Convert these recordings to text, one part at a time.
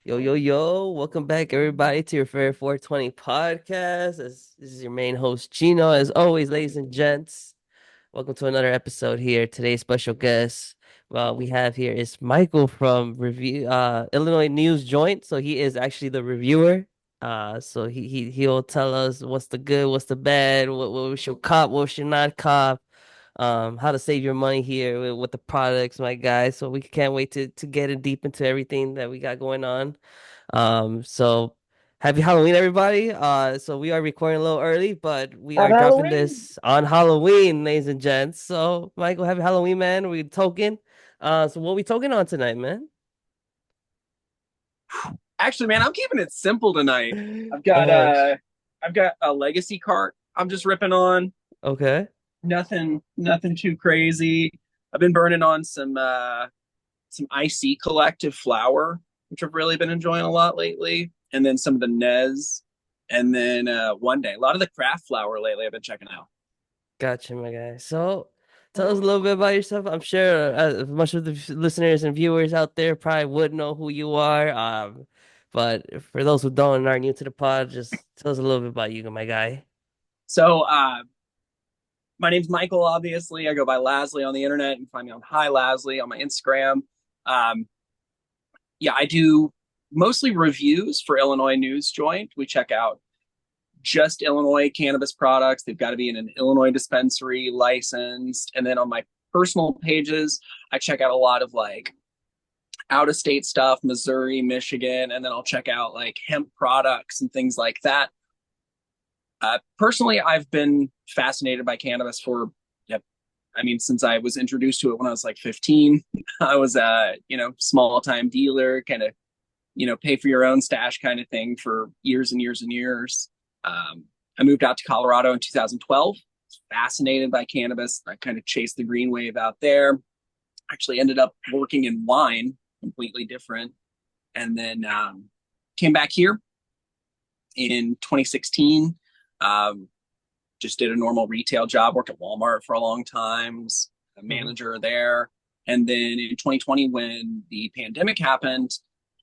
Yo, yo, yo, welcome back, everybody, to your favorite 420 podcast. This is your main host, Gino. As always, ladies and gents, welcome to another episode here. Today's special guest, we have here is Michael from Illinois News Joint. So he is actually the reviewer. So he'll tell us what's the good, what's the bad, what we should cop, what we should not cop, how to save your money here with the products, my guy. So we can't wait to get in deep into everything that we got going on. So happy Halloween, everybody. So we are recording a little early, but we are Happy dropping Halloween. this on Halloween, ladies and gents. So Michael, happy Halloween, man. We token. So what we token on tonight, man? Actually, man, I'm keeping it simple tonight. I've got Uh, uh I've got a legacy cart I'm just ripping on. okay. Nothing too crazy. I've been burning on some IC collective flour, which I've really been enjoying a lot lately, and then some of the Nez, and then one day a lot of the craft flour lately I've been checking out. Gotcha, my guy. So tell us a little bit about yourself. I'm sure much of the listeners and viewers out there probably would know who you are. But for those who don't and are new to the pod, just tell us a little bit about you, my guy. So my name's Michael, obviously. I go by Lasley on the internet. You can find me on Highlasley on my Instagram. Um, yeah, I do mostly reviews for Illinois News Joint. We check out just Illinois cannabis products. They've got to be in an Illinois dispensary licensed. And then on my personal pages, I check out a lot of like out of state stuff, Missouri, Michigan, and then I'll check out like hemp products and things like that. Personally, I've been fascinated by cannabis for, yep, I mean, since I was introduced to it when I was like 15. I was a, small time dealer, kind of, pay for your own stash kind of thing for years and years and years. I moved out to Colorado in 2012. Fascinated by cannabis. I kind of chased the green wave out there. Actually ended up working in wine, completely different. And then came back here in 2016. Um, just did a normal retail job, worked at Walmart for a long time, was a Mhm. manager there. And then in 2020, when the pandemic happened,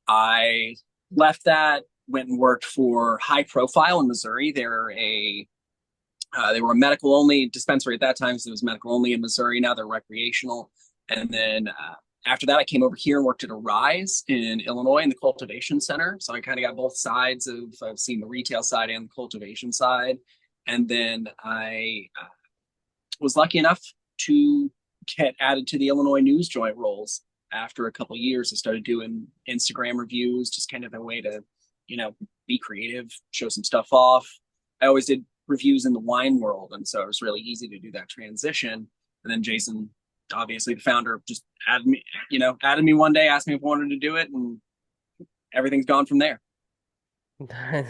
I left that, went and worked for High Profile in Missouri. They were a medical only dispensary at that time, so it was medical only in Missouri. Now they're recreational. And then after that, I came over here and worked at a Rise in Illinois in the cultivation center. So I kind of got both sides of, I've seen the retail side and the cultivation side. And then I was lucky enough to get added to the Illinois News Joint roles. After a couple of years, I started doing Instagram reviews, just kind of a way to, you know, be creative, show some stuff off. I always did reviews in the wine world, and so it was really easy to do that transition. And then Jason, obviously the founder, just added me one day, asked me if I wanted to do it, and everything's gone from there.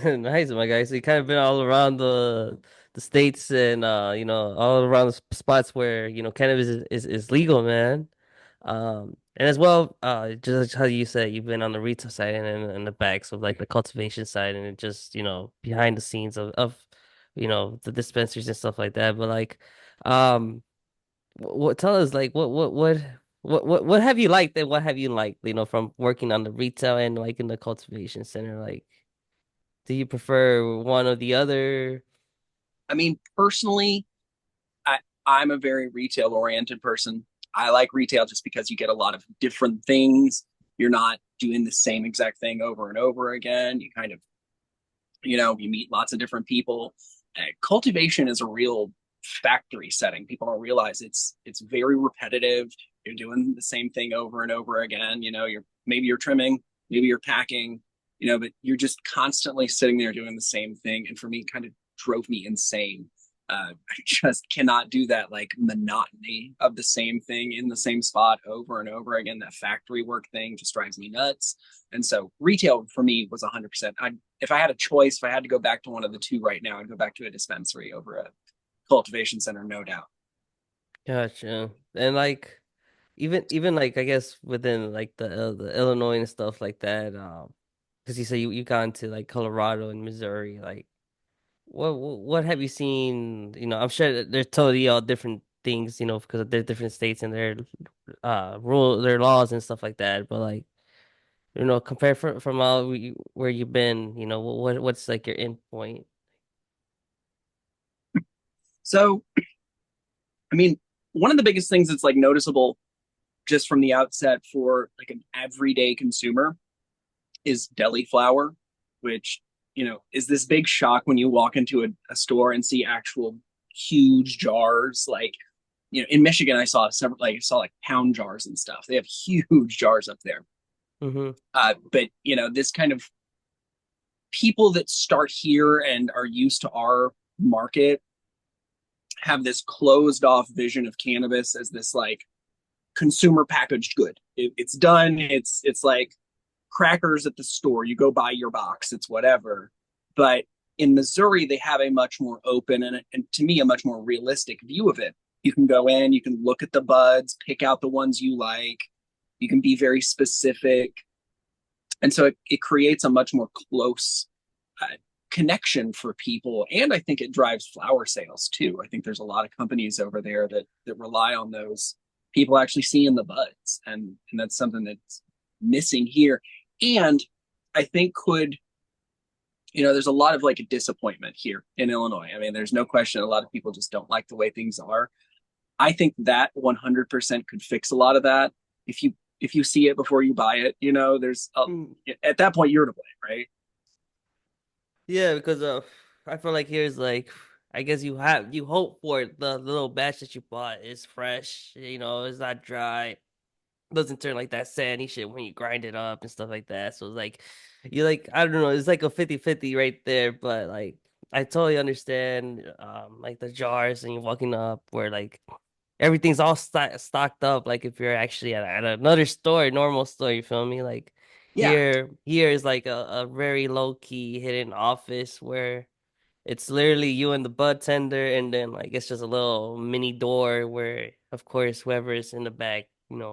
Nice, my guy. So you kind of been all around the states and all around the spots where cannabis is legal, man. And as well, just how you said you've been on the retail side and the backs of like the cultivation side and just behind the scenes of the dispensaries and stuff like that. But like, um, what tell us like what have you liked and what have you liked from working on the retail and like in the cultivation center like. Do you prefer one or the other? I mean, personally, I, I'm a very retail oriented person. I like retail just because you get a lot of different things. You're not doing the same exact thing over and over again. You kind of, you meet lots of different people. Cultivation is a real factory setting. People don't realize it's very repetitive. You're doing the same thing over and over again. You're trimming, maybe you're packing, but you're just constantly sitting there doing the same thing. And for me, it kind of drove me insane. I just cannot do that like monotony of the same thing in the same spot over and over again. That factory work thing just drives me nuts. And so retail for me was 100%. If I had a choice, if I had to go back to one of the two right now, I'd go back to a dispensary over a cultivation center, no doubt. Gotcha. And like even like I guess within like the Illinois and stuff like that, because you said you got into like Colorado and Missouri, like what have you seen? I'm sure that they're totally all different things, because they're different states and their laws and stuff like that. But like, Compare from all where you've been, what's like your end point? So, I mean, one of the biggest things that's like noticeable just from the outset for like an everyday consumer is deli flour, which, is this big shock when you walk into a store and see actual huge jars. Like, in Michigan, I saw several, like, I saw like pound jars and stuff. They have huge jars up there. Hmm. But, this kind of people that start here and are used to our market have this closed off vision of cannabis as this like consumer packaged good. It's done. It's like crackers at the store. You go buy your box. It's whatever. But in Missouri, they have a much more open and to me a much more realistic view of it. You can go in, you can look at the buds, pick out the ones you like. You can be very specific, and so it creates a much more close uh, connection for people. And I think it drives flower sales too. I think there's a lot of companies over there that rely on those people actually seeing the buds, and that's something that's missing here. And I think there's a lot of like a disappointment here in Illinois. I mean, there's no question a lot of people just don't like the way things are. I think that 100% could fix a lot of that if you see it before you buy it. At that point you're to blame, right? Yeah, because I feel like here's like, I guess you hope for the little batch that you bought is fresh, it's not dry, doesn't turn like that sandy shit when you grind it up and stuff like that. So it's like you like I don't know, it's like a 50-50 right there, but like I totally understand like the jars and you're walking up where like everything's all stocked up like if you're actually at another store, normal store, you feel me? Like Yeah, here is like a very low key hidden office where it's literally you and the bud tender, and then like it's just a little mini door where, of course, whoever is in the back,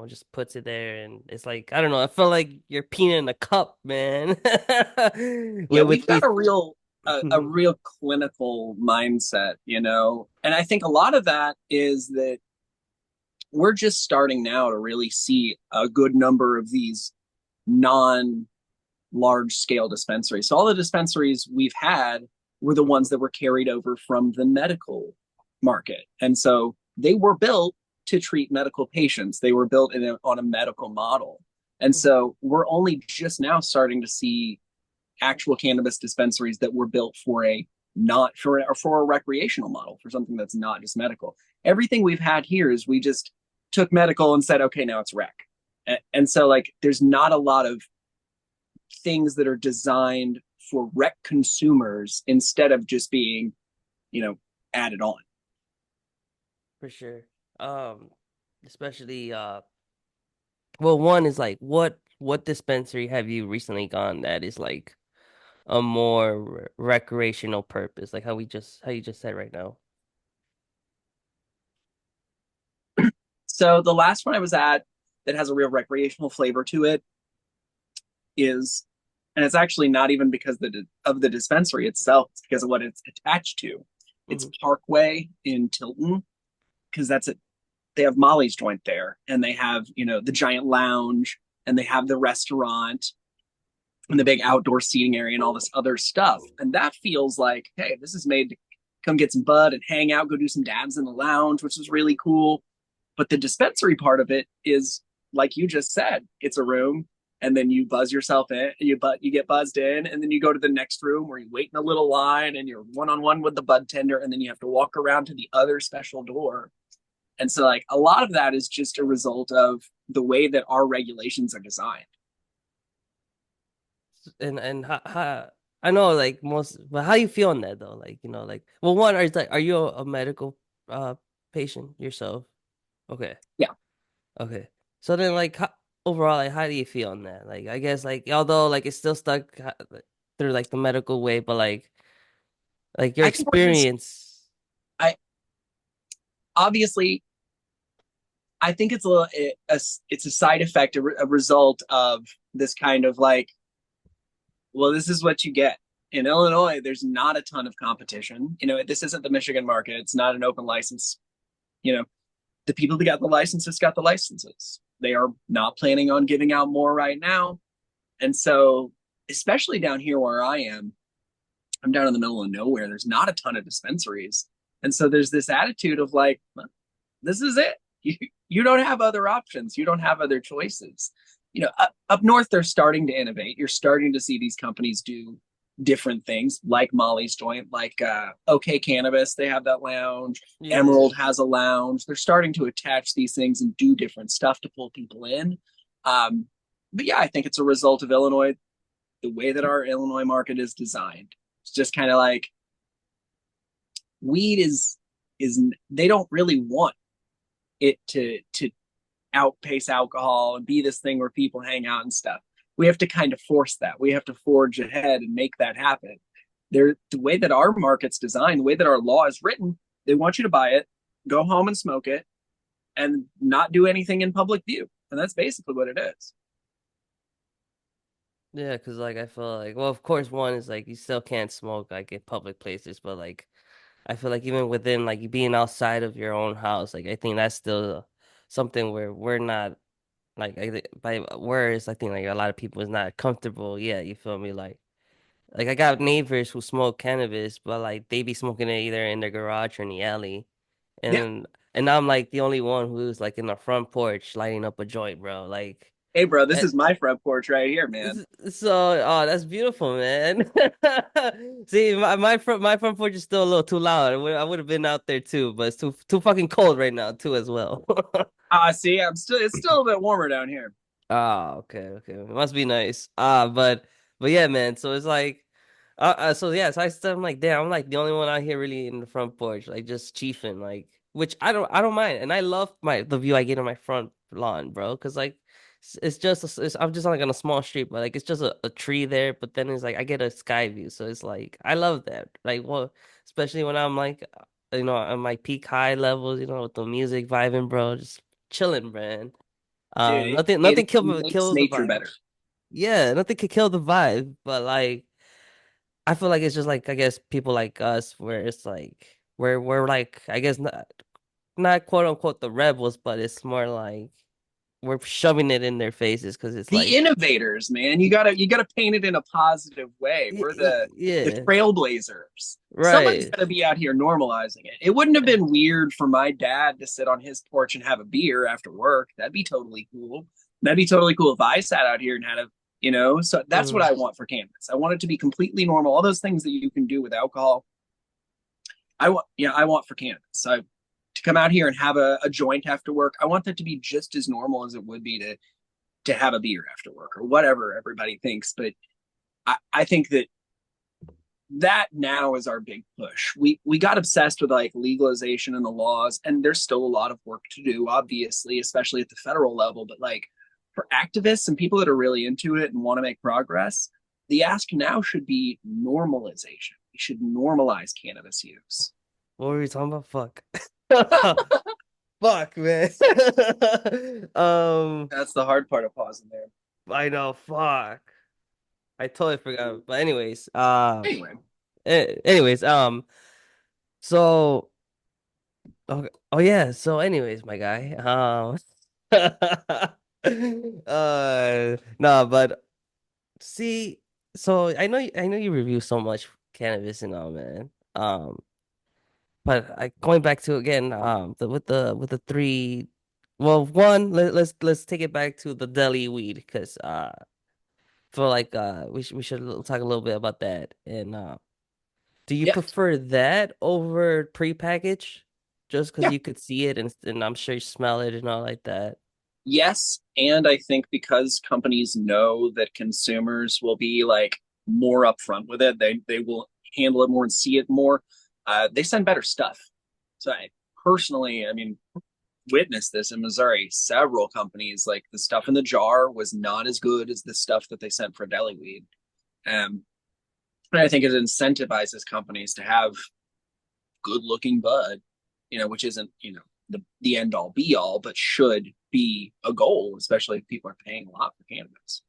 just puts it there, and it's like I don't know. I felt like you're peeing in a cup, man. yeah, With we've got these. a real clinical mindset, and I think a lot of that is that we're just starting now to really see a good number of these non large scale dispensaries. So all the dispensaries we've had were the ones that were carried over from the medical market. And so they were built to treat medical patients. They were built on a medical model. And so we're only just now starting to see actual cannabis dispensaries that were built for a not for a recreational model, for something that's not just medical. Everything we've had here is we just took medical and said, okay, now it's rec. And so like there's not a lot of things that are designed for rec consumers instead of just being, you know, added on. For sure. Um, Especially well, one is like what dispensary have you recently gone that is like a more recreational purpose, like how you just said right now. So the last one I was at that has a real recreational flavor to it is, and it's actually not even because of the dispensary itself, it's because of what it's attached to. It's Hmm. Parkway in Tilton, because that's it. They have Molly's joint there, and they have, the giant lounge, and they have the restaurant and the big outdoor seating area and all this other stuff. And that feels like, hey, this is made to come get some bud and hang out, go do some dabs in the lounge, which is really cool. But the dispensary part of it is, like you just said, it's a room, and then you buzz yourself in, you get buzzed in, and then you go to the next room where you wait in a little line and you're one on one with the bud tender, and then you have to walk around to the other special door. And so like a lot of that is just a result of the way that our regulations are designed. And I know like most, but how you feel on that though? Like, like, well, one, are you a medical uh patient yourself? Okay. Yeah. Okay. So then like overall, like how do you feel on that? Like I guess like although like it's still stuck through like the medical way, but like your I think we're just experience. I obviously I think it's a side effect, a result of this kind of like, well, this is what you get. In Illinois, there's not a ton of competition. This isn't the Michigan market. It's not an open license. You know, the people that got the licenses got the licenses. They are not planning on giving out more right now. And so, especially down here where I am, I'm down in the middle of nowhere. There's not a ton of dispensaries. And so there's this attitude of like, well, this is it. You don't have other options. You don't have other choices. Up north, they're starting to innovate. You're starting to see these companies do different things like Molly's Joint, like OK Cannabis. They have that lounge. Yeah. Emerald has a lounge. They're starting to attach these things and do different stuff to pull people in. Um, but yeah, I think it's a result of Illinois, the way that our Illinois market is designed. It's just kind of like weed is they don't really want it to outpace alcohol and be this thing where people hang out and stuff. We have to kind of force that. We have to forge ahead and make that happen. The way that our market's designed, the way that our law is written, they want you to buy it, go home and smoke it, and not do anything in public view. And that's basically what it is. Yeah, because like I feel like, well, of course, one is like you still can't smoke like in public places, but like I feel like even within like being outside of your own house, like I think that's still something where we're not like by words. I think like a lot of people is not comfortable. Yeah, you feel me? Like I got neighbors who smoke cannabis, but like they be smoking it either in their garage or in the alley, Yeah. and I'm like the only one who's like in the front porch lighting up a joint, bro. Like. Hey, bro, this And, is my front porch right here, man. So, oh, that's beautiful, man. See, my front porch is still a little too loud. I would have been out there too, but it's too fucking cold right now too as well. See, it's still a bit warmer down here. Ah, okay, okay. It must be nice. But yeah, man. So it's like, so yeah, so I'm like, damn, I'm like the only one out here really in the front porch, like just chiefing, like, which I don't mind, and I love the view I get on my front lawn, bro, because like, it's just, I'm just like on a small street, but like, it's just a tree there, but then it's like I get a sky view, so it's like I love that, like, well, especially when I'm like, on my peak high levels, with the music vibing, bro, just chilling, man. Dude, Nothing it makes kills the nature vibe. better. Yeah, nothing could kill the vibe, but like I feel like it's just like I guess people like us where it's like we're like I guess not quote unquote the rebels, but it's more like we're shoving it in their faces because it's The like innovators, man. You gotta paint it in a positive way. We're the yeah, trailblazers. Somebody's right. gotta be out here normalizing it. It wouldn't have been weird for my dad to sit on his porch and have a beer after work. That'd be totally cool. That'd be totally cool if I sat out here and had so that's what Mm. I want for cannabis. I want it to be completely normal. All those things that you can do with alcohol, I want for cannabis. So to come out here and have a joint after work, I want that to be just as normal as it would be to have a beer after work or whatever everybody thinks. But I think that now is our big push. We got obsessed with like legalization and the laws, and there's still a lot of work to do, obviously, especially at the federal level. But like for activists and people that are really into it and want to make progress, the ask now should be normalization. We should normalize cannabis use. What were we talking about? Fuck. Fuck, man. um, That's the hard part of pausing there. I know. Fuck. I totally forgot. But anyways, Anyway, anyways, so. Okay. Oh yeah. So, anyways, my guy. No, but see, so I know you review so much cannabis and all, man. But going back to again, with the three. Well, one, let's take it back to the deli weed because feel like we should talk a little bit about that. And do you yeah, prefer that over prepackaged? Just because yeah. you could see it and I'm sure you smell it and all like that. Yes, and I think because companies know that consumers will be like more upfront with it, they will handle it more and see it more. They send better stuff. So I personally, I mean, witnessed this in Missouri. Several companies, like the stuff in the jar, was not as good as the stuff that they sent for deli weed. And I think it incentivizes companies to have good looking bud, which isn't the end all be all, but should be a goal, especially if people are paying a lot for cannabis.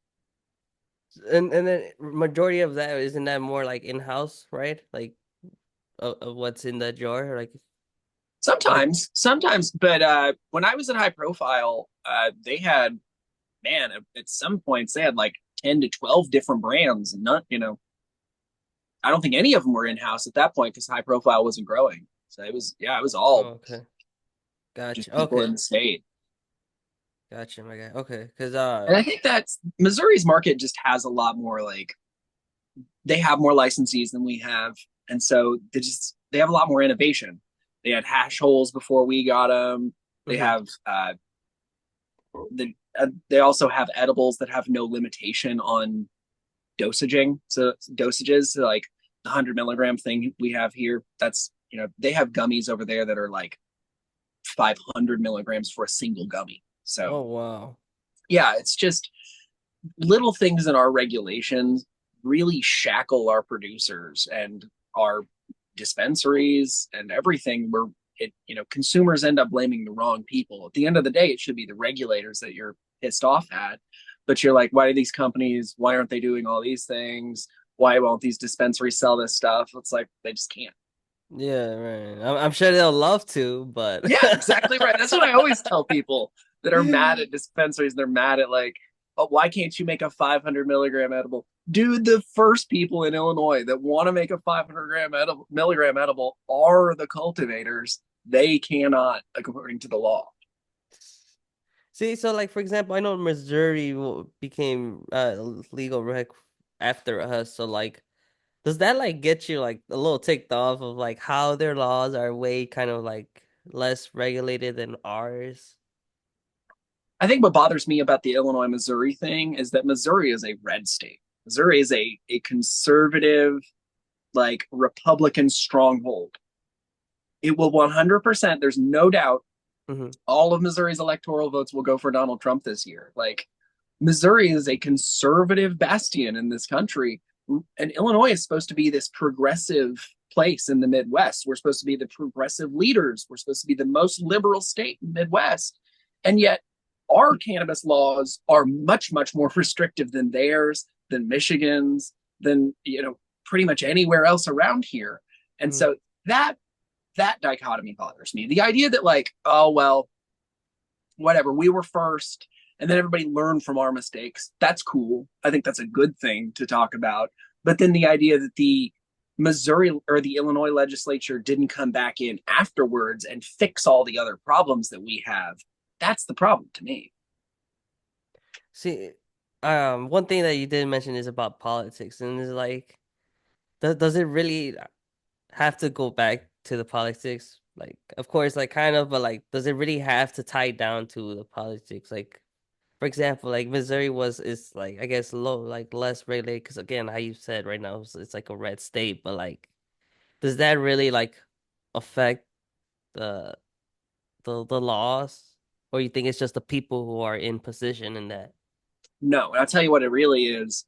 And then majority of that isn't that more like in-house, right? Like of what's in the jar, like Sometimes, but when I was in high profile, they had man at some points they had like 10 to 12 different brands, and not, I don't think any of them were in house at that point because high profile wasn't growing. So it was, yeah, it was all Okay. just Gotcha. people in Okay. the state. Gotcha, my guy. Okay. Because And I think that Missouri's market just has a lot more like they have more licensees than we have, and so they have a lot more innovation. They had hash holes before we got them. They hmm have they also have edibles that have no limitation on dosages. So like the 100 milligram thing we have here, that's they have gummies over there that are like 500 milligrams for a single gummy. So Oh wow. yeah, it's just little things in our regulations really shackle our producers and our dispensaries and everything where consumers end up blaming the wrong people. At the end of the day, it should be the regulators that you're pissed off at. But you're like, why do these companies, why aren't they doing all these things? Why won't these dispensaries sell this stuff? It's like they just can't. Yeah, right. I'm sure they'll love to, but Yeah, exactly right. That's what I always tell people that are mad at dispensaries. They're mad at like, oh, why can't you make a 500 milligram edible? Dude, the first people in Illinois that want to make a 500 milligram edible are the cultivators. They cannot, according to the law. see, so like for example, I know Missouri became legal rec after us, so like does that like get you like a little ticked off of like how their laws are way kind of like less regulated than ours? I think what bothers me about the Illinois Missouri thing is that Missouri is a red state. Missouri is a conservative, like Republican stronghold. It will 100%, there's no doubt, hmm all of Missouri's electoral votes will go for Donald Trump this year. Like, Missouri is a conservative bastion in this country. And Illinois is supposed to be this progressive place in the Midwest. We're supposed to be the progressive leaders. We're supposed to be the most liberal state in the Midwest. And yet, our cannabis laws are much, much more restrictive than theirs, than Michigan's, than, pretty much anywhere else around here. And hmm so that dichotomy bothers me. The idea that like, oh well, whatever, we were first and then everybody learned from our mistakes. That's cool. I think that's a good thing to talk about. But then the idea that the Missouri or the Illinois legislature didn't come back in afterwards and fix all the other problems that we have, that's the problem to me. See, one thing that you didn't mention is about politics, and it's like, does it really have to go back to the politics? Like, of course, like kind of, but like, does it really have to tie down to the politics? Like, for example, like Missouri is like I guess low, like less regulated because again, how you said right now, it's like a red state, but like, does that really like affect the the laws, or you think it's just the people who are in position in that? No, and I'll tell you what it really is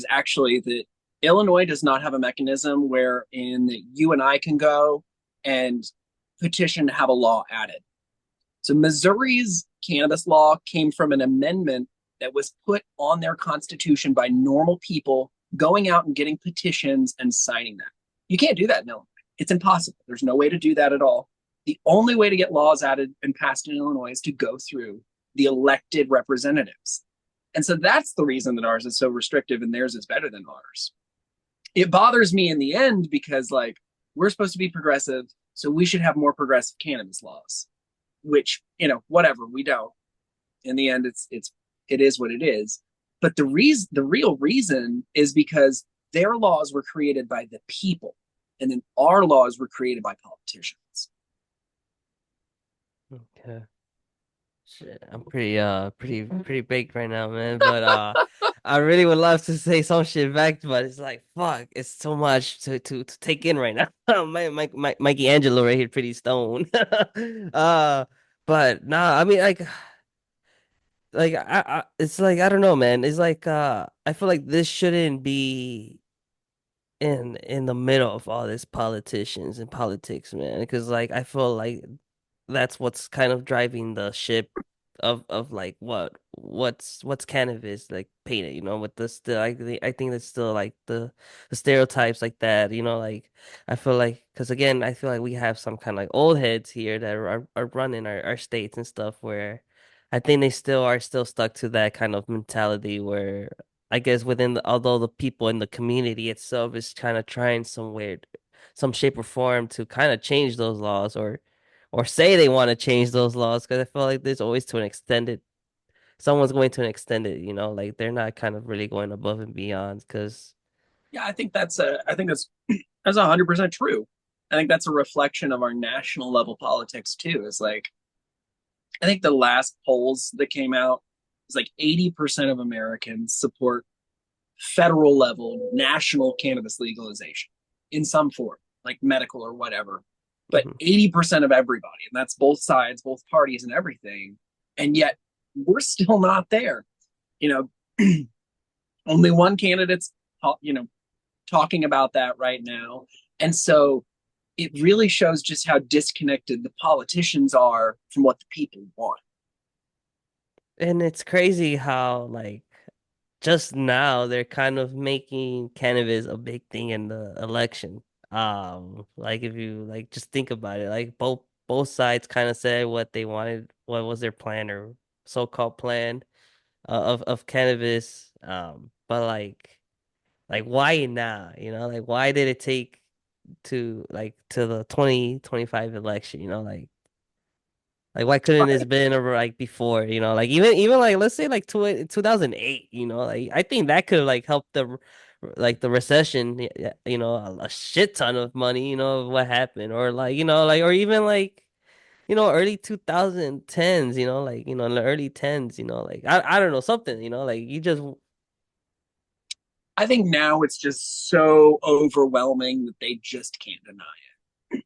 actually that Illinois does not have a mechanism wherein you and I can go and petition to have a law added. So Missouri's cannabis law came from an amendment that was put on their constitution by normal people going out and getting petitions and signing that. You can't do that in Illinois. It's impossible. There's no way to do that at all. The only way to get laws added and passed in Illinois is to go through the elected representatives. And so that's the reason that ours is so restrictive and theirs is better than ours. It bothers me in the end because, like, we're supposed to be progressive, so we should have more progressive cannabis laws, which, whatever, we don't. In the end, it is what it is. But the real reason is because their laws were created by the people, and then our laws were created by politicians. Okay. Shit, I'm pretty baked right now, man. But I really would love to say some shit back, but it's like fuck, it's so much to take in right now. My Mikey Angelo right here, pretty stoned. uh, but nah, I mean like it's like I don't know, man. It's like I feel like this shouldn't be in the middle of all this politicians and politics, man. Because like I feel like that's what's kind of driving the ship of like what's cannabis like painted, with the still I think that's still like the stereotypes like that, like I feel like because again I feel like we have some kind of like old heads here that are running our states and stuff where I think they still are still stuck to that kind of mentality where I guess within although the people in the community itself is kind of trying some shape or form to kind of change those laws or say they want to change those laws because I feel like there's always to an extended someone's going to an extended, like they're not kind of really going above and beyond because Yeah, I think that's 100% true. I think that's a reflection of our national level politics too. Is like I think the last polls that came out is like 80% of Americans support federal level national cannabis legalization in some form, like medical or whatever. But mhm. 80% of everybody, and that's both sides, both parties, and everything. And yet we're still not there. You know, only one candidate's, talking about that right now. And so it really shows just how disconnected the politicians are from what the people want. And it's crazy how like just now they're kind of making cannabis a big thing in the election. Like if you like just think about it, like both sides kind of said what they wanted, what was their plan or so-called plan of cannabis. But like why now? Like why did it take to the 2025 election? Like why couldn't this been over like before, like even like let's say like 2008, like I think that could like help the recession, a shit ton of money, of what happened or like, like or even like early 2010s, like in the early 10s, like I don't know something, like you just I think now it's just so overwhelming that they just can't deny it.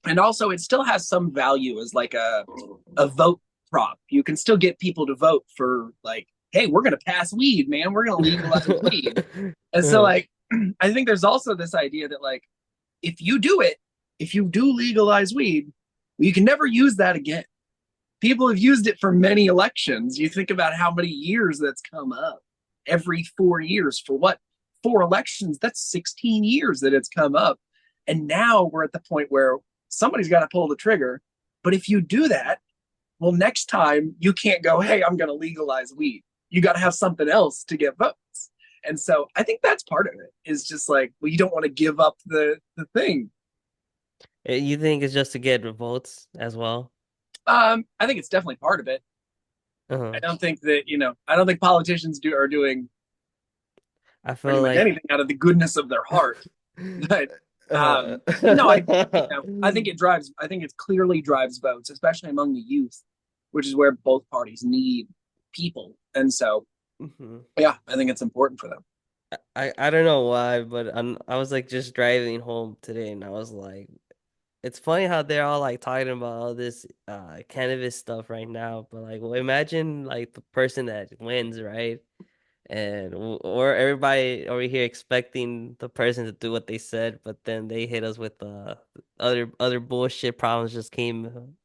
And also, it still has some value as like a vote prop. You can still get people to vote for like, hey, we're gonna pass weed, man. We're gonna legalize weed. And so like I think there's also this idea that like if you do it, if you do legalize weed, you can never use that again. People have used it for many elections. You think about how many years that's come up every 4 years for what? Four elections, that's 16 years that it's come up. And now we're at the point where somebody's got to pull the trigger. But if you do that, well, next time you can't go, hey, I'm going to legalize weed. You got to have something else to get votes. And so I think that's part of it is just like, well, you don't want to give up the thing. You think it's just to get votes as well? I think it's definitely part of it. I Uh-huh. don't think that, I don't think politicians are doing I pretty feel much like anything out of the goodness of their heart. But uh no, I think I think it clearly drives votes, especially among the youth, which is where both parties need people. And so, Mhm. yeah, I think it's important for them. I don't know why, but I was like just driving home today and I was like it's funny how they're all like talking about all this cannabis stuff right now, but like well, imagine like the person that wins, right? And or everybody over here expecting the person to do what they said, but then they hit us with other bullshit problems just came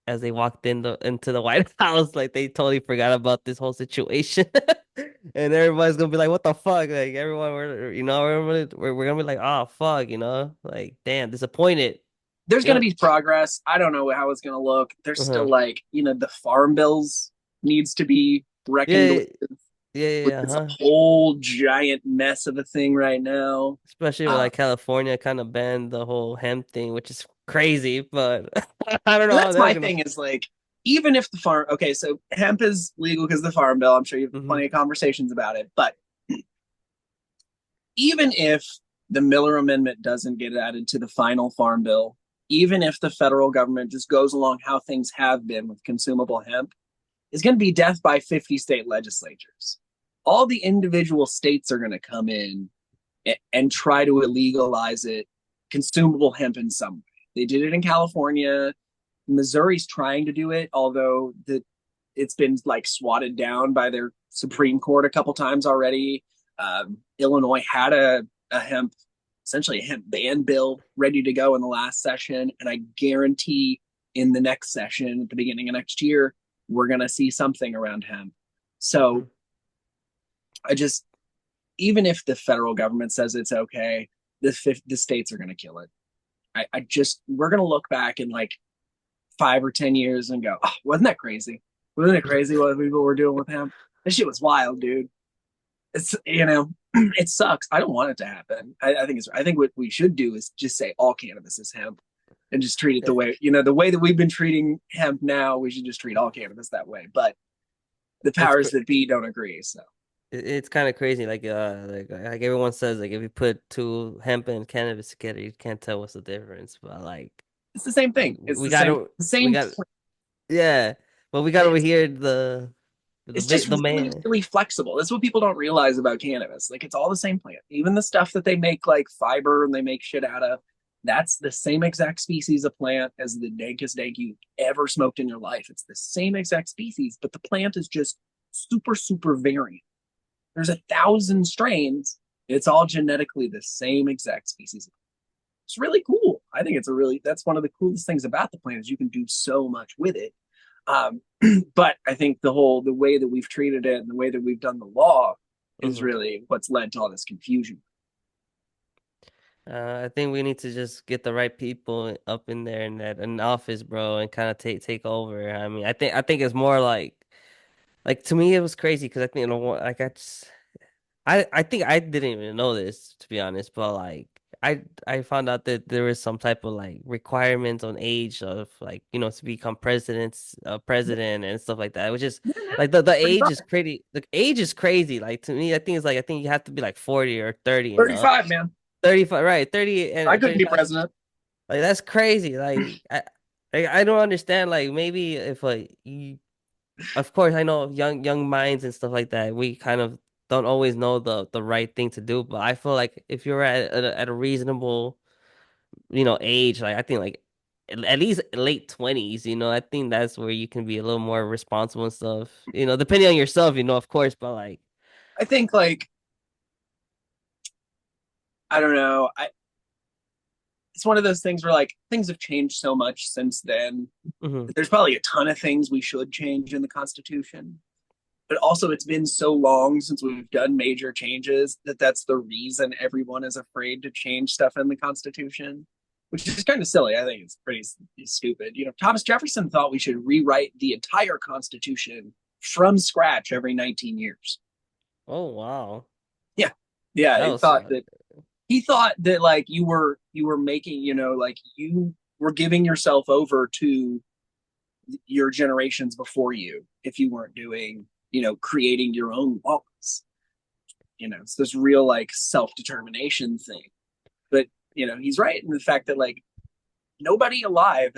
as they walked into the White House, like they totally forgot about this whole situation. And everybody's gonna be like, "What the fuck?" Like everyone, we're gonna be like, "Oh fuck," like damn, disappointed. There's You going to know, be progress. I don't know how it's going to look. There's still uh-huh. like, the farm bills needs to be reckoned Yeah, with. yeah, yeah, It's a huh. whole giant mess of a thing right now. Especially with Uh, like California kind of banned the whole hemp thing, which is crazy, but I don't know how that's they're my gonna. thing is like, even if the farm, okay, so hemp is legal because of the farm bill. I'm sure you've Hmm. plenty of conversations about it. But even if the Miller Amendment doesn't get added to the final farm bill, even if the federal government just goes along how things have been with consumable hemp, is going to be death by 50 state legislatures. All the individual states are going to come in and try to illegalize it, consumable hemp in some way. They did it in California. Missouri's trying to do it, although it's been like swatted down by their Supreme Court a couple times already. Illinois had a hemp, essentially a hemp ban bill ready to go in the last session, and I guarantee in the next session, at the beginning of next year, we're going to see something around hemp. Hmm. So I just, even if the federal government says it's okay, the states are going to kill it. I just, we're going to look back in like 5 or 10 years and go, oh, wasn't that crazy? Wasn't it crazy what people were doing with him? This shit was wild, dude. it's it sucks. I don't want it to happen. I think what we should do is just say all cannabis is hemp and just treat it the It, way the way that we've been treating hemp now. We should just treat all cannabis that way. But the it's powers that be don't agree. So it's kind of crazy. Like everyone says, like if you put two hemp and cannabis together, you can't tell what's the difference. But it's the same thing. It's we the got same to the we same. got yeah, but we got over It's here it's just the really man. really flexible. That's what people don't realize about cannabis. Like it's all the same plant. Even the stuff that they make like fiber and they make shit out of, that's the same exact species of plant as the dankest dank you ever smoked in your life. It's the same exact species, but the plant is just super variant. There's 1,000 strains. It's all genetically the same exact species. It's really cool. I think that's one of the coolest things about the plant is you can do so much with it. Um, but I think the way that we've treated it and the way that we've done the law is Hmm. really what's led to all this confusion. I think we need to just get the right people up in there in that in office, bro, and kind of take over. I mean, I think it's more like to me it was crazy because I think like I think I didn't even know this to be honest, but I found out that there was some type of like requirement on age of like to become president and stuff like that. It was just Yeah, man, like the age 35. is crazy. The age is crazy. Like to me, I think it's like I think you have to be like 40 or 30 and up. 35, man. 35, right? 30 I and couldn't be 35. president. Like that's crazy. I don't understand. Like maybe if of course I know young minds and stuff like that. We kind of don't always know the right thing to do. But I feel like if you're at a reasonable age, like I think like at least late 20s. I think that's where you can be a little more responsible and stuff. Depending on yourself. Of course. But like, I think like I don't know. It's one of those things where like things have changed so much since then. mhm, There's probably a ton of things we should change in the Constitution, but also it's been so long since we've done major changes that that's the reason everyone is afraid to change stuff in the Constitution, which is kind of silly. I think it's pretty stupid. Thomas Jefferson thought we should rewrite the entire Constitution from scratch every 19 years. oh wow, Yeah. Yeah, that he was thought that like you were making, like you were giving yourself over to your generations before you if you weren't doing, creating your own laws. It's this real like self-determination thing. But he's right in the fact that like nobody alive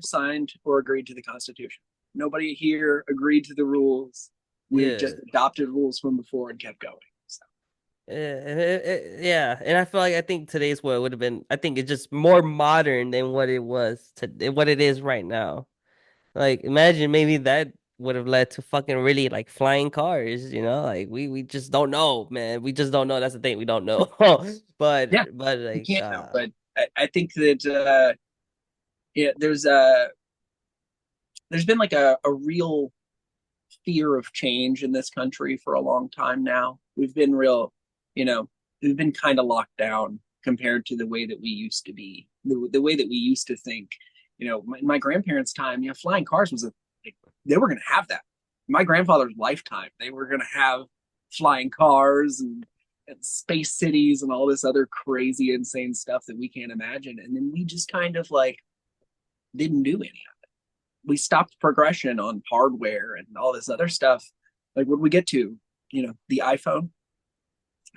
signed or agreed to the Constitution. Nobody here agreed to the rules. We've yeah. just adopted rules from before and kept going. So Yeah, and I feel like I think today's what would have been. I think it's just more modern than what it was to what it is right now. Like, imagine maybe that would have led to fucking really like flying cars. Like we just don't know, man. We just don't know. That's the thing, we don't know. yeah, But you like, can't know. But I think that yeah, there's been like a real fear of change in this country for a long time now. You know, we've been kind of locked down compared to the way that we used to be, the way that we used to think. My grandparents' time, flying cars was like, they were going to have that. My grandfather's lifetime, they were going to have flying cars and space cities and all this other crazy, insane stuff that we can't imagine. And then we just kind of like didn't do any of it. We stopped progression on hardware and all this other stuff. Like, what did we get to? The iPhone.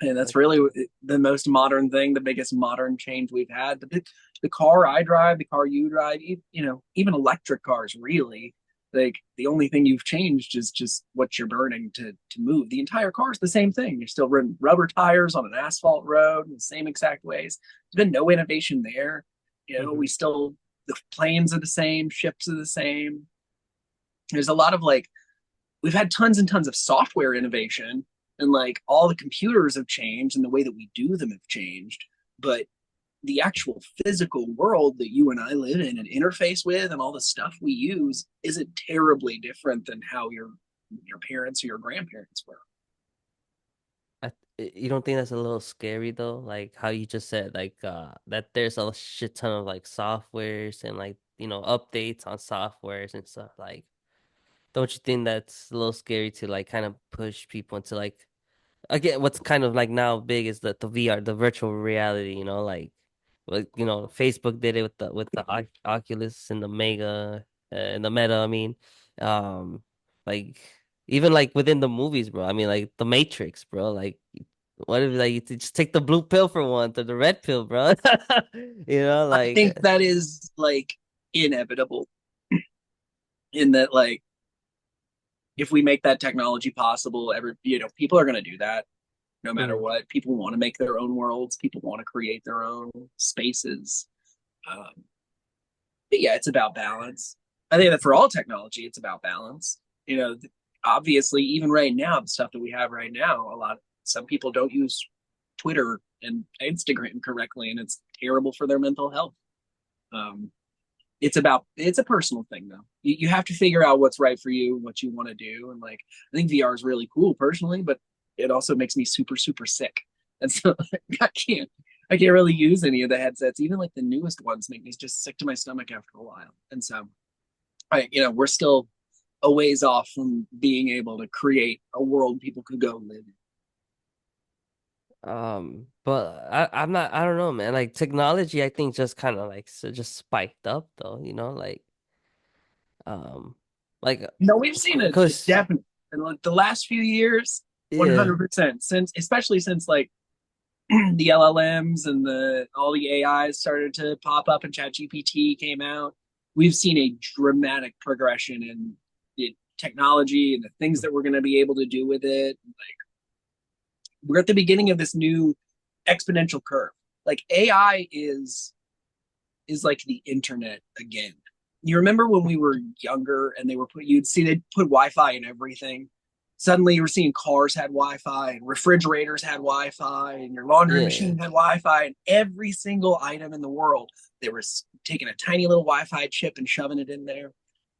And that's like really the most modern thing, the biggest modern change we've had. The car I drive, the car you drive, even electric cars, really, like the only thing you've changed is just what you're burning to move. The entire car is the same thing. You're still running rubber tires on an asphalt road in the same exact ways. There's been no innovation there. We mhm. still, the planes are the same, ships are the same. There's a lot of like, we've had tons and tons of software innovation, and like all the computers have changed and the way that we do them have changed, but the actual physical world that you and I live in and interface with and all the stuff we use isn't terribly different than how your parents or your grandparents were. You don't think that's a little scary though? Like how you just said, like that there's a shit ton of like softwares and like updates on softwares and stuff. Like, don't you think that's a little scary to like kind of push people into like again, what's kind of like now big is the VR, the virtual reality, Facebook did it with the Oculus and the Mega and the Meta, I mean. Like even like within the movies, bro. I mean like the Matrix, bro. Like what if like you just take the blue pill for once or the red pill, bro? I Like think that is like inevitable in that like if we make that technology possible, people are going to do that no matter mm, what. People want to make their own worlds. People want to create their own spaces. Um, but yeah, it's about balance. I think that for all technology, it's about balance. You know, obviously, even right now, the stuff that we have right now, some people don't use Twitter and Instagram correctly, and it's terrible for their mental health. Um, it's a personal thing though. You have to figure out what's right for you, what you want to do, and like I think VR is really cool personally, but it also makes me super super sick, and so I can't really use any of the headsets. Even like the newest ones make me just sick to my stomach after a while, and so we're still a ways off from being able to create a world people could go live in. but I don't know, man. Like technology, I think just kind of like just spiked up though, um, like No, we've seen a cause definite in like the last few years, yeah, 100% since especially since like the LLMs and the all the AIs started to pop up and ChatGPT came out, we've seen a dramatic progression in the technology and the things that we're going to be able to do with it. Like we're at the beginning of this new exponential curve. Like AI is like the internet again. You remember when we were younger and you'd see they'd put Wi-Fi in everything. Suddenly you were seeing cars had Wi-Fi and refrigerators had Wi-Fi and your laundry yeah. machine had Wi-Fi and every single item in the world, they were taking a tiny little Wi-Fi chip and shoving it in there.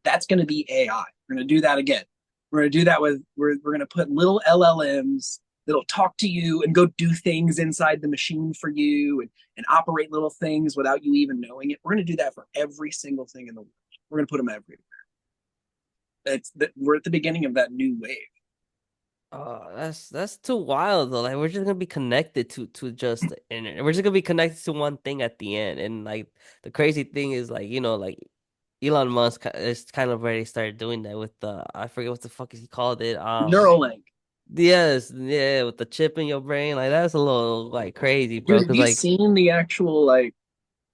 That's going to be AI. We're going to do that again. We're going to do that we're going to put little LLMs that'll talk to you and go do things inside the machine for you and operate little things without you even knowing it. We're going to do that for every single thing in the world. We're going to put them everywhere. We're at the beginning of that new wave. Oh, that's too wild though. Like we're just gonna be connected to just the internet. We're just gonna be connected to one thing at the end. And like the crazy thing is like, like Elon Musk is kind of already started doing that with the I forget what the fuck he called it. Neuralink. Yes, yeah, with the chip in your brain. Like that's a little like crazy, bro. Dude, have Cause you like seen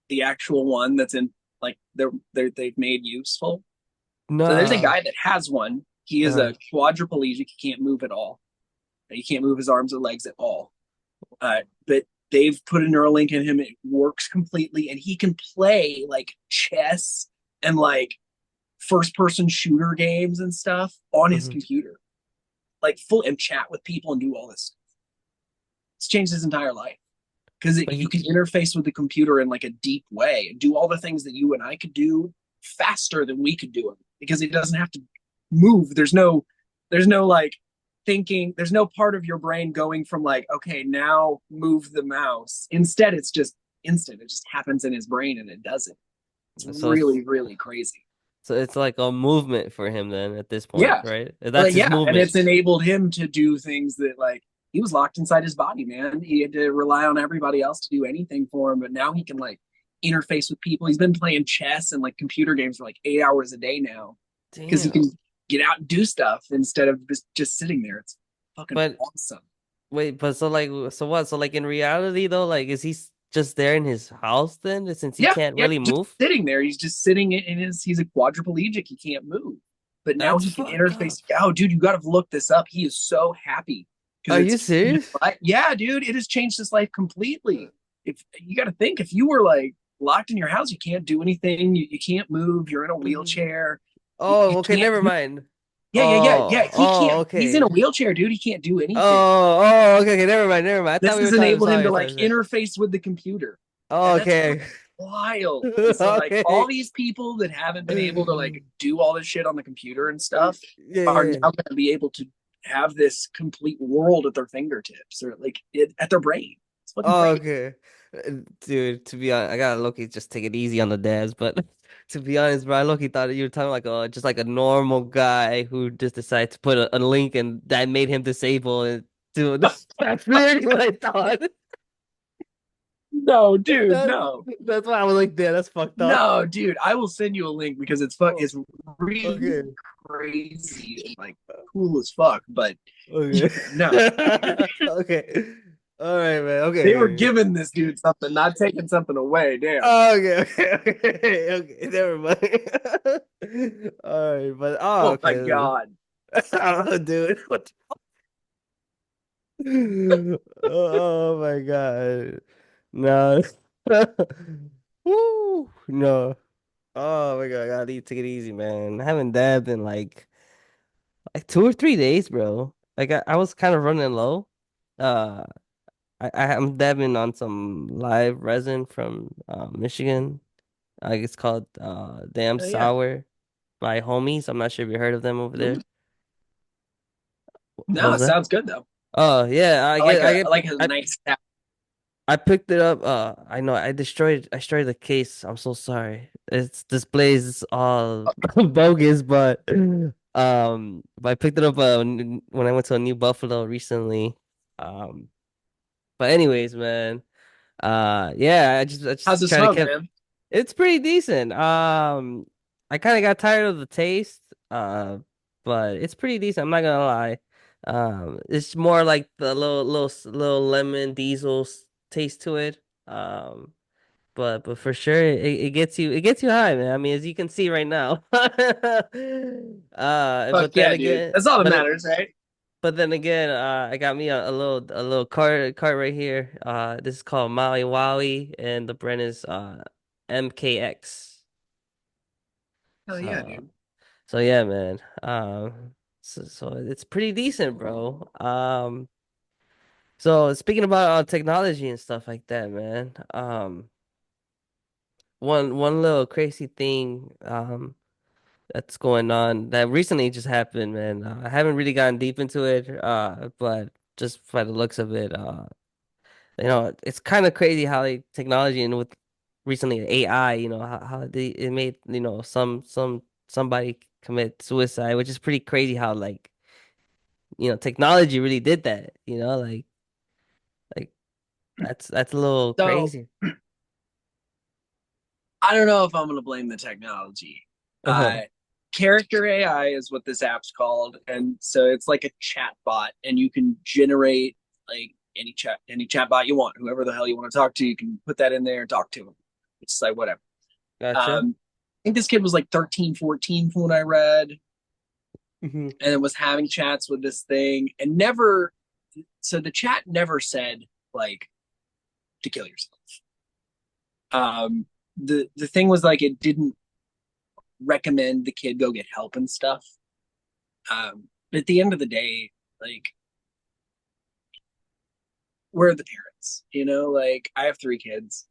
the actual one that's in like they've made useful? So there's a nah. guy that has one. He is Uh, a quadriplegic. He can't move at all. He can't move his arms or legs at all. But they've put a Neuralink in him. It works completely, and he can play like chess and like first person shooter games and stuff on his mhm. computer, like full and chat with people and do all this. It's changed his entire life because But you he can interface with the computer in like a deep way and do all the things that you and I could do faster than we could do them because it doesn't have to move. There's no like thinking. There's no part of your brain going from like, okay, now move the mouse. Instead, it's just instant. It just happens in his brain and it does it. It's so it's really, really crazy. so it's like a movement for him then at this point, Yeah. right? But That's his yeah, and movement. it's enabled him to do things that like he was locked inside his body, man. He had to rely on everybody else to do anything for him, but now he can like interface with people. He's been playing chess and like computer games for like 8 hours a day now because he Damn. can get out and do stuff instead of just sitting there. It's fucking But awesome. wait, but so like so what? So like in reality though, like is he just there in his house then since he Yeah, can't yeah, really just move? sitting there. He's just sitting in his. He's a quadriplegic. He can't move, but now That's he can fucked interface. up. Oh, dude, you got to look this up. He is so happy because Are it's you serious? yeah, dude, it has changed his life completely. If you got to think, if you were like locked in your house, you can't do anything. You can't move. You're in a Mhm. wheelchair. You Oh, okay, can't. never mind. Yeah. He Oh, can't. He's in a okay. wheelchair, dude. He can't do anything. Okay, never mind, never mind. I thought This we were has talking. enabled him to Sorry, like sorry, sorry. interface with the computer, Oh, and that's okay. wild. And so like all Okay. these people that haven't been able to like do all this shit on the computer and Yeah, stuff are yeah. now going to be able to have this complete world at their fingertips or like at their brain. It's fucking Oh, crazy. okay. Dude, to be honest, I gotta low-key just take it easy on the dads, but to be honest, bro, I low-key thought you were talking like just like a normal guy who just decided to put a link and that made him disabled. Dude, that's literally what I thought. No, dude, That, no. that's why I was like, damn, that's fucked up. No, dude, I will send you a link because Oh, it's really okay. crazy and like cool as fuck. But Okay. no, Okay. All right, man. they were Okay. giving this dude something, not taking something away. Damn. Okay. Okay. Okay. Never mind. All right, but Oh my okay. god. Oh, dude. What oh my God. No. Woo. No. Oh my God. I gotta take it easy, man. I haven't dabbed in like 2 or 3 days, bro. Like I was kind of running low. Uh, I'm dabbing on some live resin from Michigan. It's called Damn Oh yeah. Sour by Homies. I'm not sure if you heard of them over there. Mm. What No, was it that? sounds good though. Oh yeah, I like a nice tap. I picked it up. I know I destroyed the case. I'm so sorry. It's displays all bogus, but I picked it up when I went to a New Buffalo recently. Um, but anyways, man. Yeah, I just How's it try to smoke, keep. man? It's pretty decent. I kind of got tired of the taste. But it's pretty decent. I'm not gonna lie. It's more like the little lemon diesel taste to it. But for sure it gets you high, man. I mean, as you can see right now. Fuck But then yeah, dude. again, That's all that matters, right? I got me a little cart right here. This is called Maui Wowie, and the brand is MKX. Hell yeah, So dude. so yeah, man. So it's pretty decent, bro. So speaking about technology and stuff like that, man. One little crazy thing that's going on that recently just happened, man. I haven't really gotten deep into it, but just by the looks of it, it's kind of crazy how technology and with recently AI, how it made, somebody commit suicide, which is pretty crazy how technology really did that, like that's a little So crazy. I don't know if I'm gonna blame the technology. Uh-huh. Character AI is what this app's called, and so it's like a chat bot, and you can generate like any chat bot you want, whoever the hell you want to talk to, you can put that in there and talk to them. It's like whatever. Gotcha. I think this kid was like 13, 14 from what I read, Hmm. and it was having chats with this thing, and never. So the chat never said like to kill yourself. The thing was like it didn't recommend the kid go get help and stuff. But at the end of the day, like we're the parents, like I have 3 kids.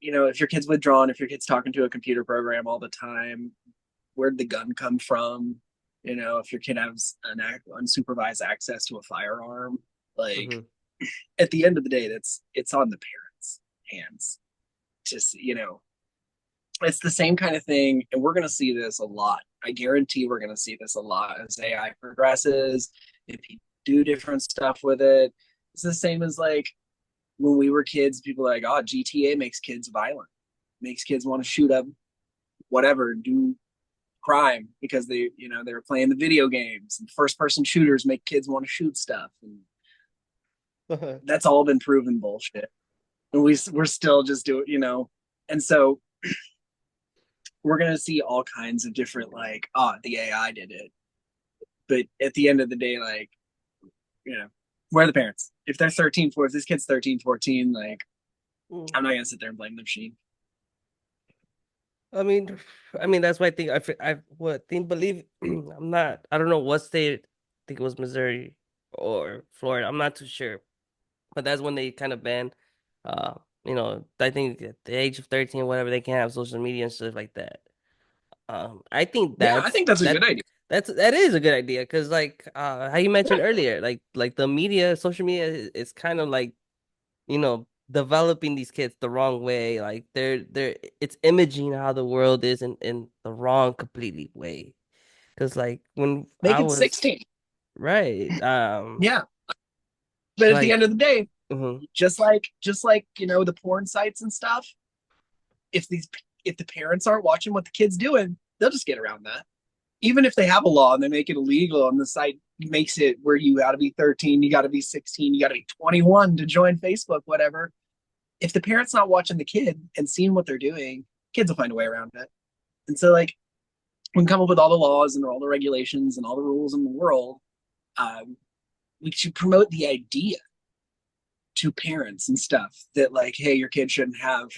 If your kid's withdrawn, if your kid's talking to a computer program all the time, where'd the gun come from? If your kid has an unsupervised access to a firearm, like Hmm. at the end of the day, it's on the parents' hands. Just it's the same kind of thing, and we're going to see this a lot. I guarantee we're going to see this a lot as AI progresses. If you do different stuff with it, it's the same as like when we were kids. People are like, "Oh, GTA makes kids violent, makes kids want to shoot up, whatever, do crime because they were playing the video games. And first-person shooters make kids want to shoot stuff, and that's all been proven bullshit. And we're still just doing. And so we're gonna see all kinds of different like, the AI did it. But at the end of the day, like, where are the parents? If they're 13, 14, if this kid's 13, 14, like, I'm not gonna sit there and blame the machine. I mean, that's why I think what think believe I don't know what state. I think it was Missouri or Florida. I'm not too sure, but that's when they kind of banned. I think at the age of 13, whatever, they can have social media and stuff like that. I think Yeah, I think that's a good idea. that is a good idea because how you mentioned earlier, like the media, social media is kind of like developing these kids the wrong way. Like they're it's imaging how the world is in the wrong completely way. Because like when Make I it was 16. right. Yeah. But at the Like, end of the day, mhm. just like the porn sites and stuff, if these if the parents aren't watching what the kid's doing, they'll just get around that. Even if they have a law and they make it illegal and the site makes it where you got to be 13, you got to be 16, you got to be 21 to join Facebook, whatever. If the parent's not watching the kid and seeing what they're doing, kids will find a way around it. And so, like, we can come up with all the laws and all the regulations and all the rules in the world. Um, we should promote the idea to parents and stuff that, like, hey, your kid shouldn't have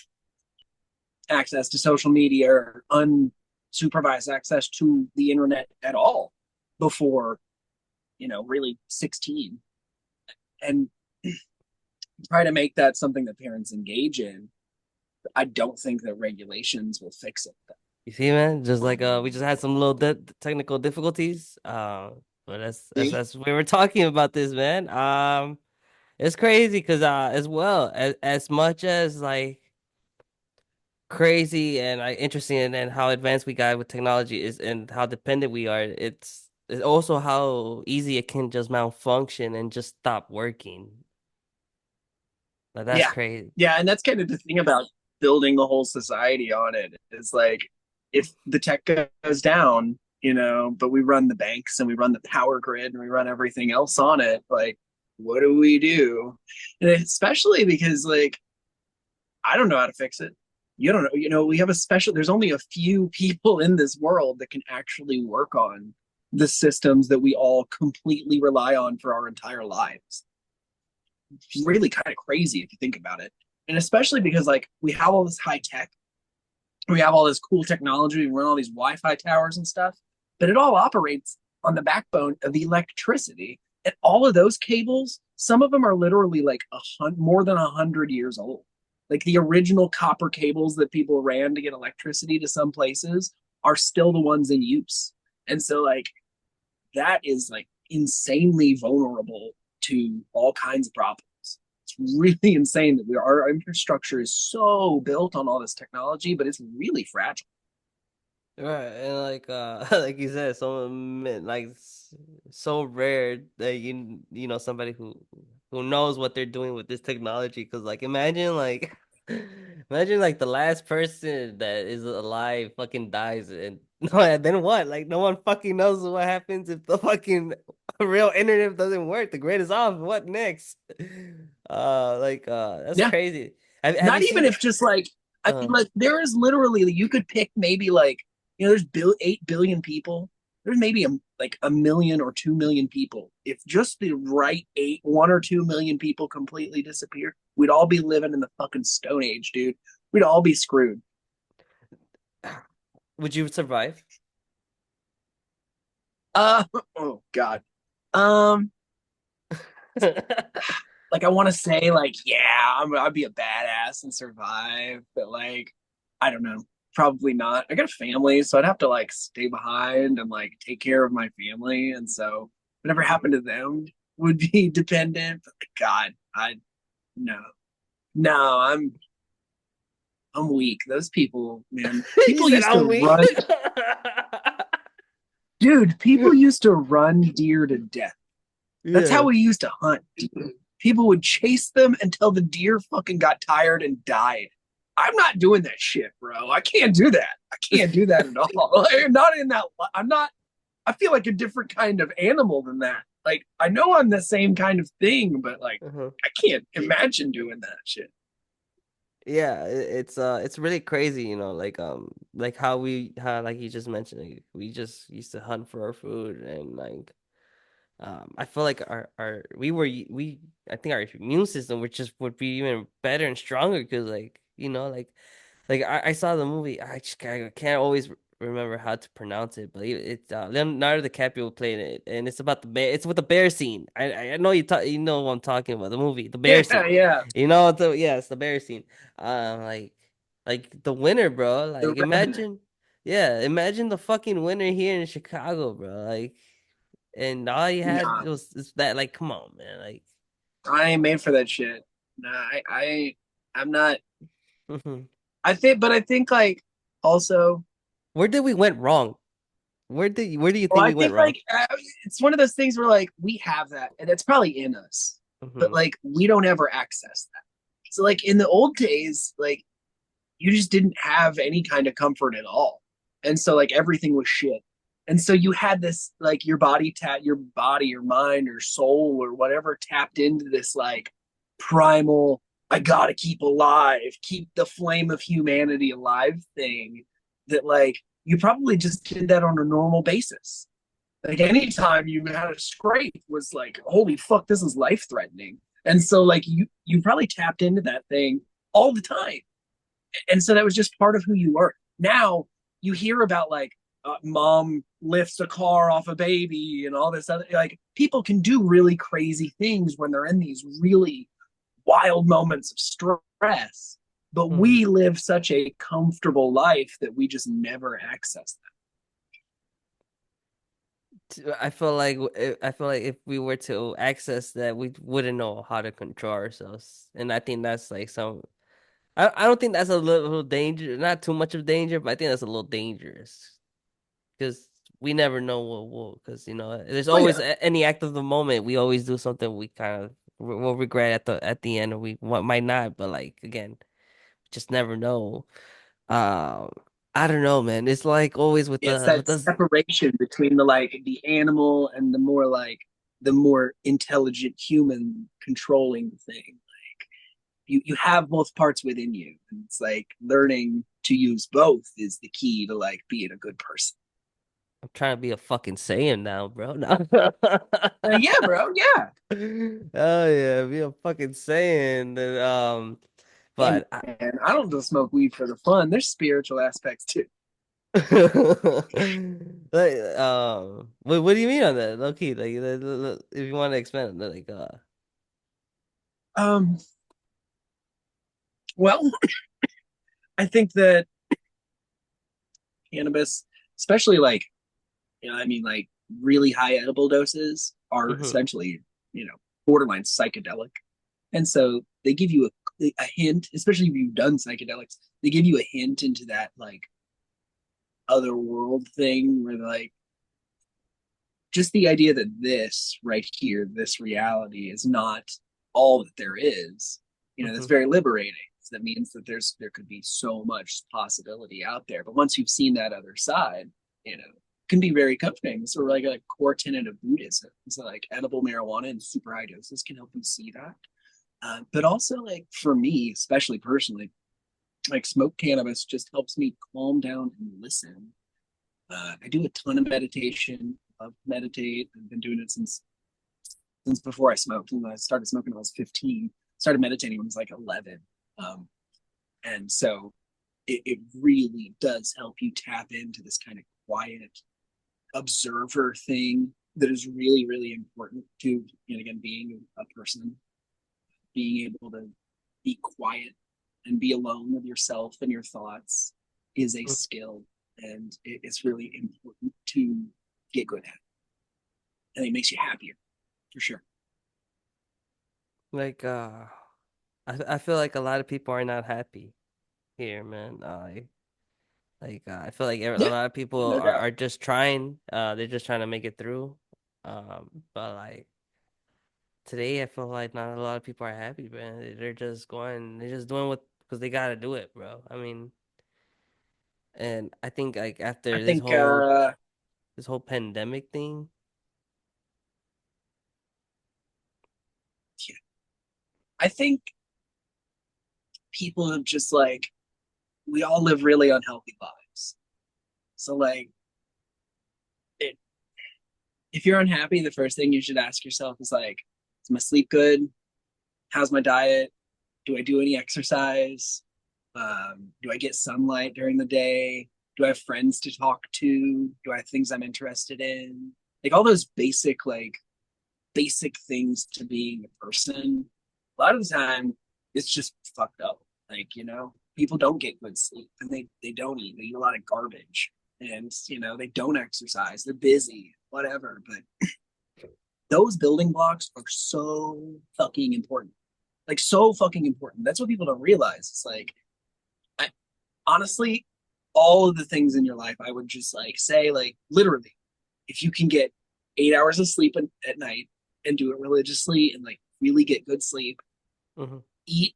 access to social media or unsupervised access to the internet at all before, really 16. And try to make that something that parents engage in. I don't think that regulations will fix it. You see, man, just like we just had some little technical difficulties. But See? that's we were talking about this, man. It's crazy because as well as much as like crazy and like interesting and how advanced we got with technology is and how dependent we are, it's also how easy it can just malfunction and just stop working. Like that's Yeah. crazy. Yeah. And that's kind of the thing about building the whole society on it. It's like if the tech goes down, but we run the banks and we run the power grid and we run everything else on it, like, what do we do? And especially because, like, I don't know how to fix it. You don't know. We have there's only a few people in this world that can actually work on the systems that we all completely rely on for our entire lives. It's really kind of crazy if you think about it. And especially because, like, we have all this high tech, we have all this cool technology, we run all these Wi-Fi towers and stuff, but it all operates on the backbone of electricity. And all of those cables, some of them are literally like more than 100 years old. Like the original copper cables that people ran to get electricity to some places are still the ones in use. And so, like, that is like insanely vulnerable to all kinds of problems. It's really insane that our infrastructure is so built on all this technology, but it's really fragile. Right, and like like you said, so rare that you know somebody who knows what they're doing with this technology. Because like imagine like imagine like the last person that is alive fucking dies and no, and then what? Like no one fucking knows what happens if the fucking real internet doesn't work. The grid is off. What next? That's Yeah. crazy. Have you Not seen even the if just like, I mean, uh like, there is literally, you could pick maybe like, there's 8 billion people. There's maybe a million or 2 million people. If just the right 1 or 2 million people completely disappear, we'd all be living in the fucking Stone Age, dude. We'd all be screwed. would you survive? Oh God. Um, like, I want to say, like, yeah, I'd be a badass and survive, but, like, I don't know, probably not. I got a family, so I'd have to, like, stay behind and, like, take care of my family, and so whatever happened to them would be dependent. But, like, God, I no, no, I'm weak. Those people, man, You people said used to I'm weak. run, dude. People used to run deer to death. That's how Yeah. we used to hunt. People would chase them until the deer fucking got tired and died. I'm not doing that shit, bro. I can't do that. I can't do that at all. Like, not in that. I'm not. I feel like a different kind of animal than that. Like, I know I'm the same kind of thing, but, like, Uh-huh. I can't imagine doing that shit. Yeah, it's really crazy, like how like you just mentioned, like, we just used to hunt for our food and like I feel like our we I think our immune system would be even better and stronger because like I saw the movie. I can't always remember how to pronounce it, but it's Leonardo DiCaprio playing it, and it's about the bear. It's with the bear scene. I know you know what I'm talking about. The movie, the bear Yeah, scene. yeah. Yeah, it's the bear scene. Like the winter, bro. The Like redneck. imagine the fucking winter here in Chicago, bro. Like, and all you had Nah, was that. Like, come on, man. Like, I ain't made for that shit. Nah, I'm not. I think, but I think, like, also, where did we went wrong? where do you Well, think I we went think wrong? like it's one of those things where like we have that, and it's probably in us, but Hmm. like we don't ever access that. So like in the old days, like you just didn't have any kind of comfort at all, and so like everything was shit. And so you had this like your body, your mind, or soul, or whatever tapped into this like primal. I gotta keep alive, keep the flame of humanity alive thing. That like you probably just did that on a normal basis. Like anytime you had a scrape was like, holy fuck, this is life threatening. And so like you probably tapped into that thing all the time. And so that was just part of who you were. Now you hear about like mom lifts a car off a baby and all this other like people can do really crazy things when they're in these really wild moments of stress. But Hmm. we live such a comfortable life that we just never access I feel like if we were to access that, we wouldn't know how to control ourselves, and I think that's like some. I don't think that's a little danger, not too much of danger, but I think that's a little dangerous because we never know what will. Because there's that. Oh always yeah. any act of the moment. We always do something we kind of will regret at the end, or we might not. But like again, just never know. Um, I don't know, man. It's like always with It's the that with us. separation between the like the animal and the more like the more intelligent human controlling the thing. You have both parts within you, and it's like learning to use both is the key to like being a good person. I'm trying to be a fucking Saiyan now, bro. No. Yeah, bro. Yeah. Oh yeah, be a fucking Saiyan. Hey But man, I don't just smoke weed for the fun. There's spiritual aspects too. like, what do you mean on that? Low key, like, if you want to expand on that, like, Um, well, I think that cannabis, especially like I mean, like really high edible doses are hmm essentially, borderline psychedelic. And so they give you a hint, especially if you've done psychedelics, they give you a hint into that like other world thing where like just the idea that this right here, this reality is not all that there is, that's hmm very liberating. So that means that there could be so much possibility out there. But once you've seen that other side, it can be very comforting. So like a core tenet of Buddhism. So like edible marijuana in super high doses can help you see that. But also like for me, especially personally, like smoke cannabis just helps me calm down and listen. I do a ton of meditation. I meditate. I've been doing it since before I smoked. And I started smoking when I was 15. Started meditating when I was like 11. Um, and so it really does help you tap into this kind of quiet observer thing that is really, really important to, again, being a person, being able to be quiet and be alone with yourself and your thoughts is a skill. And it's really important to get good at. And it makes you happier for sure. like, I feel like a lot of people are not happy here, man. I feel like a Yeah, lot of people no doubt. are just trying. They're just trying to make it through. But like today, I feel like not a lot of people are happy, man. They're just doing what because they gotta do it, bro. I mean, and I think like I after this think whole this whole pandemic thing. yeah, I think people have just like we all live really unhealthy lives. So like it, if you're unhappy, the first thing you should ask yourself is like, is my sleep good? How's my diet? Do I do any exercise? Do I get sunlight during the day? Do I have friends to talk to? Do I have things I'm interested in? Like all those basic things to being a person. A lot of the time, it's just fucked up. Like people don't get good sleep and they don't eat. They eat a lot of garbage, and they don't exercise. They're busy, whatever. But those building blocks are so fucking important. Like so fucking important. That's what people don't realize. It's like I honestly all of the things in your life, I would just like say, like, literally, if you can get 8 hours of sleep at night and do it religiously and like really get good sleep, Hmm. eat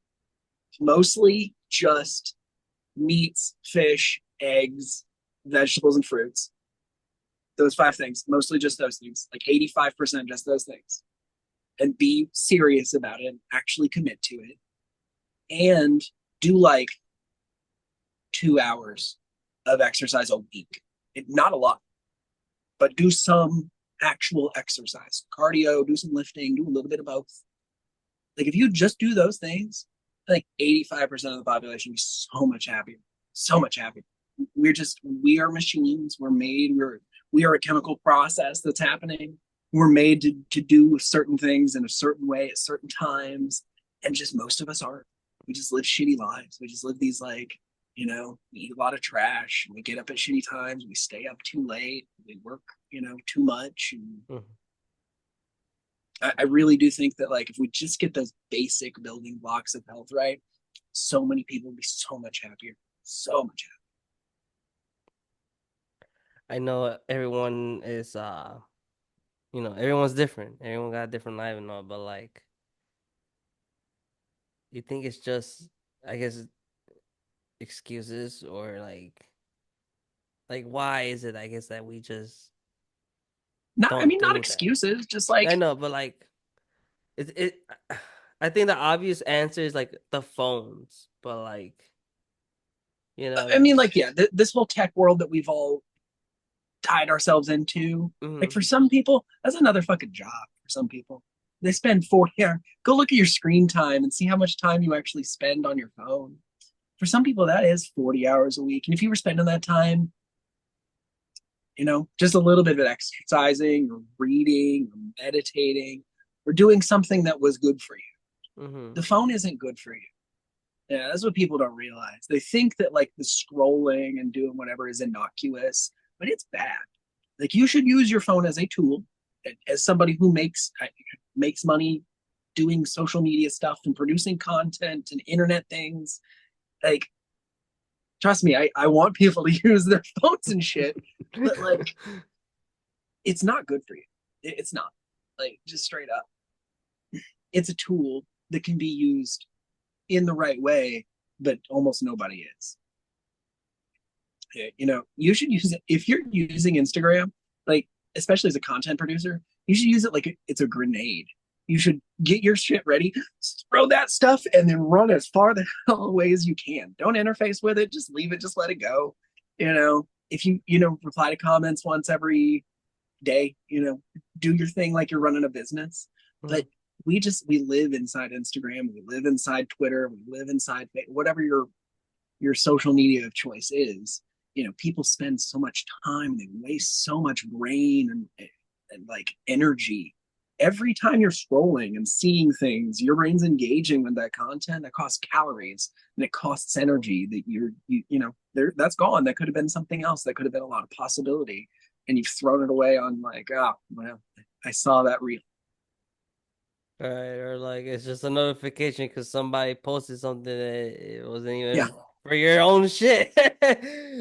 mostly just meats, fish, eggs, vegetables, and fruits. Those five things, mostly just those things, like 85% just those things. And be serious about it, actually commit to it. And do like 2 hours of exercise a week. Not a lot, but do some actual exercise, cardio, do some lifting, do a little bit of both. Like if you just do those things, like 85% of the population would be so much happier, so much happier. We are machines. We are a chemical process that's happening. We're made to do certain things in a certain way at certain times. And just most of us aren't. We just live shitty lives. We just live these like, we eat a lot of trash. We get up at shitty times. We stay up too late. We work, too much. And Hmm. I really do think that like if we just get those basic building blocks of health right, so many people would be so much happier, so much I know everyone is everyone's different. Everyone got a different life and all, but like you think it's just I guess excuses or like why is it I guess that we just not. I don't mean, not do that? excuses, just I like know, but like it I think the obvious answer is like the phones, but like I mean, like yeah, this whole tech world that we've all tied ourselves into. Like hmm. for some people, that's another fucking job. For some people, they spend 40 hours. Go look at your screen time and see how much time you actually spend on your phone. For some people, that is 40 hours a week, and if you were spending that time just a little bit of exercising or reading or meditating or doing something that was good for you. Hmm. The phone isn't good for you. Yeah, that's what people don't realize. They think that like the scrolling and doing whatever is innocuous, but it's bad. Like you should use your phone as a tool, as somebody who makes money doing social media stuff and producing content and internet things. Like, trust me, I want people to use their phones and shit, but like it's not good for you. It's not. Like just straight up. It's a tool that can be used in the right way, but almost nobody is. You should use it if you're using Instagram, like especially as a content producer, you should use it like it's a grenade. You should get your shit ready, throw that stuff, and then run as far the hell away as you can. Don't interface with it, just leave it, just let it go. If you reply to comments once every day, do your thing like you're running a business. But we live inside Instagram, we live inside Twitter, we live inside whatever your social media of choice is. People spend so much time, they waste so much brain and like energy. Every time you're scrolling and seeing things, your brain's engaging with that content that costs calories and it costs energy that there that's gone. That could have been something else. That could have been a lot of possibility. And you've thrown it away on like, oh, well, I saw that reel. Right, or like it's just a notification because somebody posted something that it wasn't Yeah. even for your own shit.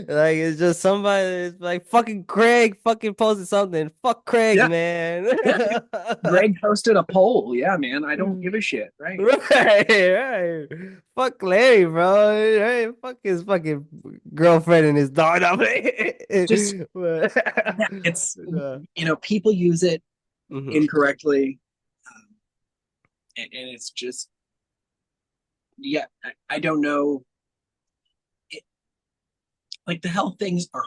Like it's just somebody it's like fucking Craig fucking posted something. Fuck Craig, Yeah. man. Yeah. Greg posted a poll. Yeah, man. I don't give a shit. Right. Right, right. Fuck Larry, bro. Hey, fuck his fucking girlfriend and his dog. Just, But, yeah, people use it mhm. incorrectly. Um, and it's just, yeah, I don't know. It, like the health things are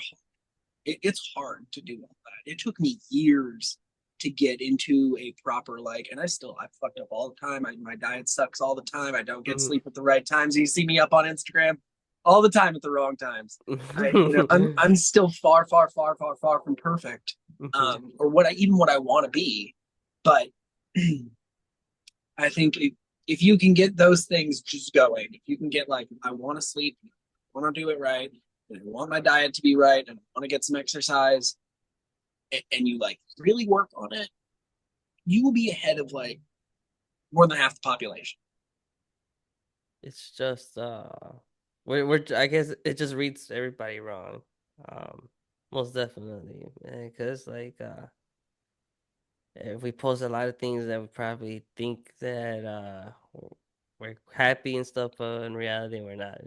it's hard to do all that. It took me years to get into a proper like, and I fucked up all the time. My diet sucks all the time. I don't get Mhm. sleep at the right times. You see me up on Instagram all the time at the wrong times. I'm still far, far, far, far, far from perfect, Mhm. or what I want to be. But I think if you can get those things just going, if you can get like, I want to sleep, I want to do it right, and I want my diet to be right, and I want to get some exercise, and you like really work on it, you will be ahead of like more than half the population. It's just we're I guess it just reads everybody wrong. Um, Most definitely, man. Because like if we post a lot of things that we probably think that we're happy and stuff, but in reality we're not.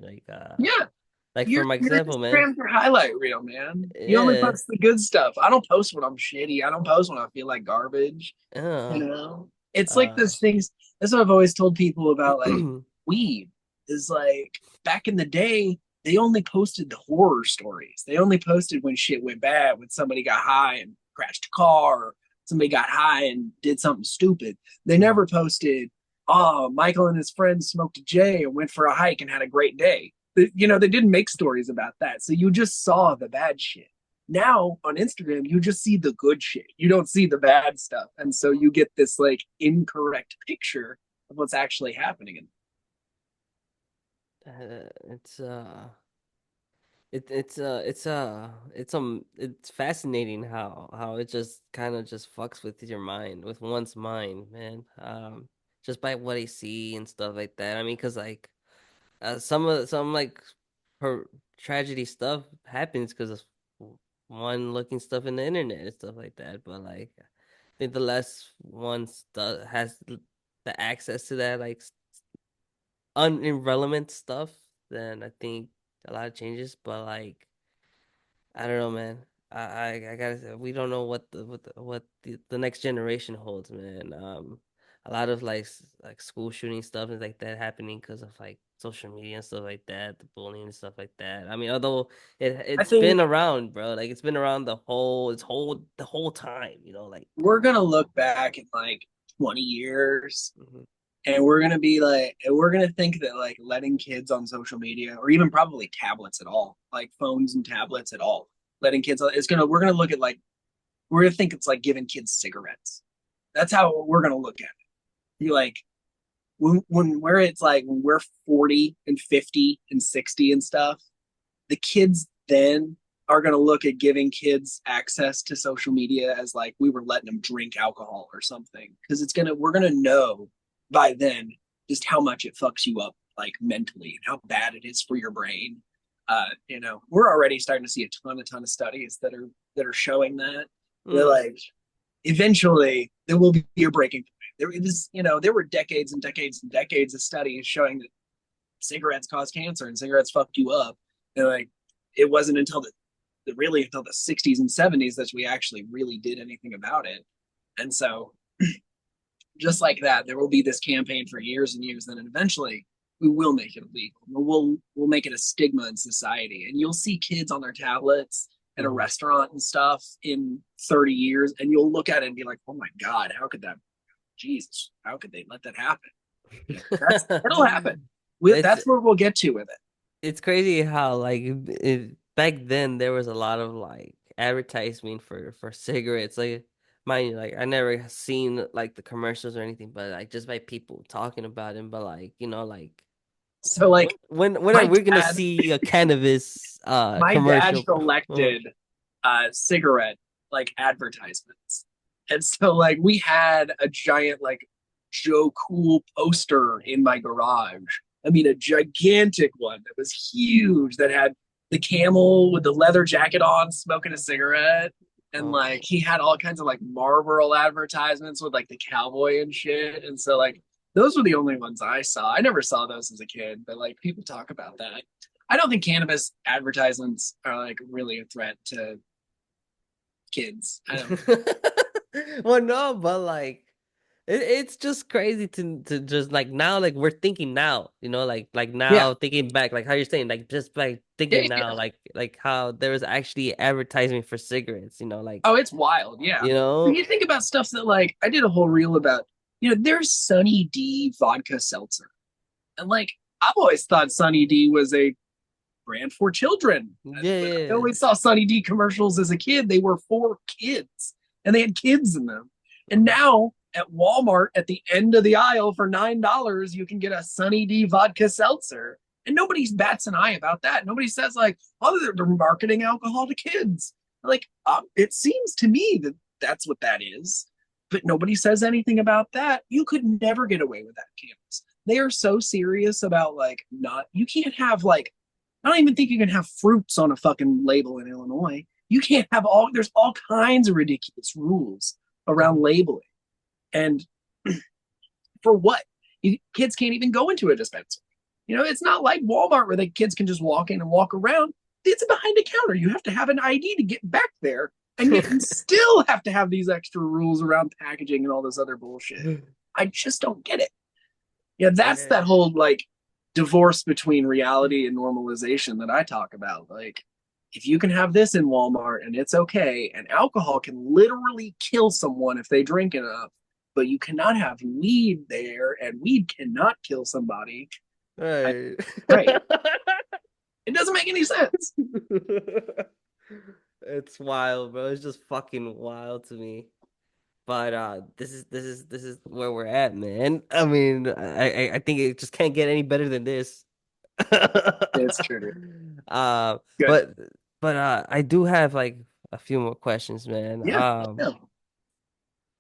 Yeah, Like for your my your example, man. Instagram's your highlight reel, man. You only Yeah. post the good stuff. I don't post when I'm shitty. I don't post when I feel like garbage. You Uh, know, it's like uh, this things. That's what I've always told people about like weed. Is like back in the day, they only posted the horror stories. They only posted when shit went bad, when somebody got high and crashed a car, or somebody got high and did something stupid. They never posted, oh, Michael and his friends smoked a J and went for a hike and had a great day. You know, they didn't make stories about that. So you just saw the bad shit. Now on Instagram, you just see the good shit. You don't see the bad stuff. And so you get this like incorrect picture of what's actually happening. it's it's fascinating how it just kind of just fucks with your mind, with one's mind, man. Just by what I see and stuff like that. I mean, cause like some like her tragedy stuff happens because of one looking stuff in the internet and stuff like that. But like, I think the less one has the access to that like irrelevant stuff, then I think a lot of changes. But like, I don't know, man. I gotta say, we don't know what the next generation holds, man. A lot of like school shooting stuff and like that happening because of like social media and stuff like that, the bullying and stuff like that. I mean, although I it's been think around, bro. Like it's been around the whole time, like. we're going to look back in like 20 years Mhm. and we're going to be like, and we're going to think that like letting kids on social media or even probably tablets at all, like phones and tablets at all, letting kids, we're going to look at like, we're going to think it's like giving kids cigarettes. That's how we're going to look at it. You like, when where it's like when we're 40 and 50 and 60 and stuff, the kids then are going to look at giving kids access to social media as like we were letting them drink alcohol or something, because we're going to know by then just how much it fucks you up like mentally and how bad it is for your brain. We're already starting to see a ton of studies that are showing that Mm. like eventually there will be a breaking point. There were decades and decades and decades of studies showing that cigarettes cause cancer and cigarettes fuck you up. And like, it wasn't until the 60s and 70s that we actually really did anything about it. And so, just like that, there will be this campaign for years and years, and then eventually we will make it illegal. We'll make it a stigma in society, and you'll see kids on their tablets at a Hmm. restaurant and stuff in 30 years, and you'll look at it and be like, "Oh my god, how could that? Jesus, how could they let that happen?" It'll happen. It's That's where we'll get to with it. it's crazy how like back then there was a lot of like advertising for cigarettes. Like mind you, like I never seen like the commercials or anything, but like just by people talking about it. But like like So like when are my we gonna dad, see a cannabis my dad commercial? Uh, collected cigarette like advertisements. And so like we had a giant like Joe Cool poster in my garage. I mean a gigantic one that was huge that had the camel with the leather jacket on smoking a cigarette. And oh. like he had all kinds of like Marlboro advertisements with like the cowboy and shit. And so like those were the only ones I saw. I never saw those as a kid, but like people talk about that. I don't think cannabis advertisements are like really a threat to kids. I don't. Well, no, but like it's just crazy to just like now, like we're thinking now, like Yeah, now thinking back, like how you're saying, like just like yeah, thinking now, yeah. like how there was actually advertising for cigarettes, like Oh, it's wild. Yeah. you When know, you think about stuff that like I did a whole reel about, there's Sunny D vodka seltzer, and like I've always thought Sunny D was a brand for children. yeah, When I yeah. always saw Sunny D commercials as a kid, they were for kids and they had kids in them. And Mhm. now at Walmart, at the end of the aisle for $9, you can get a Sunny D vodka seltzer. And nobody bats an eye about that. Nobody says like, "Oh, they're marketing alcohol to kids." Like, it seems to me that that's what that is. But nobody says anything about that. You could never get away with that, campus. They are so serious about like not. You can't have like I don't even think you can have fruits on a fucking label in Illinois. You can't have all, there's all kinds of ridiculous rules around Mhm. labeling. And for what? Kids can't even go into a dispensary. It's not like Walmart where the kids can just walk in and walk around. It's behind a counter. You have to have an ID to get back there. And yet you still have to have these extra rules around packaging and all this other bullshit. I just don't get it. Yeah, that's Yeah. that whole like divorce between reality and normalization that I talk about. Like, if you can have this in Walmart and it's okay, and alcohol can literally kill someone if they drink enough, but you cannot have weed there and weed cannot kill somebody. I, Right. right. It doesn't make any sense. It's wild, bro. It's just fucking wild to me. But this is where we're at, man. I mean, I think it just can't get any better than this. It's true. uh, Good. but I do have like a few more questions, man. Yeah. Yeah.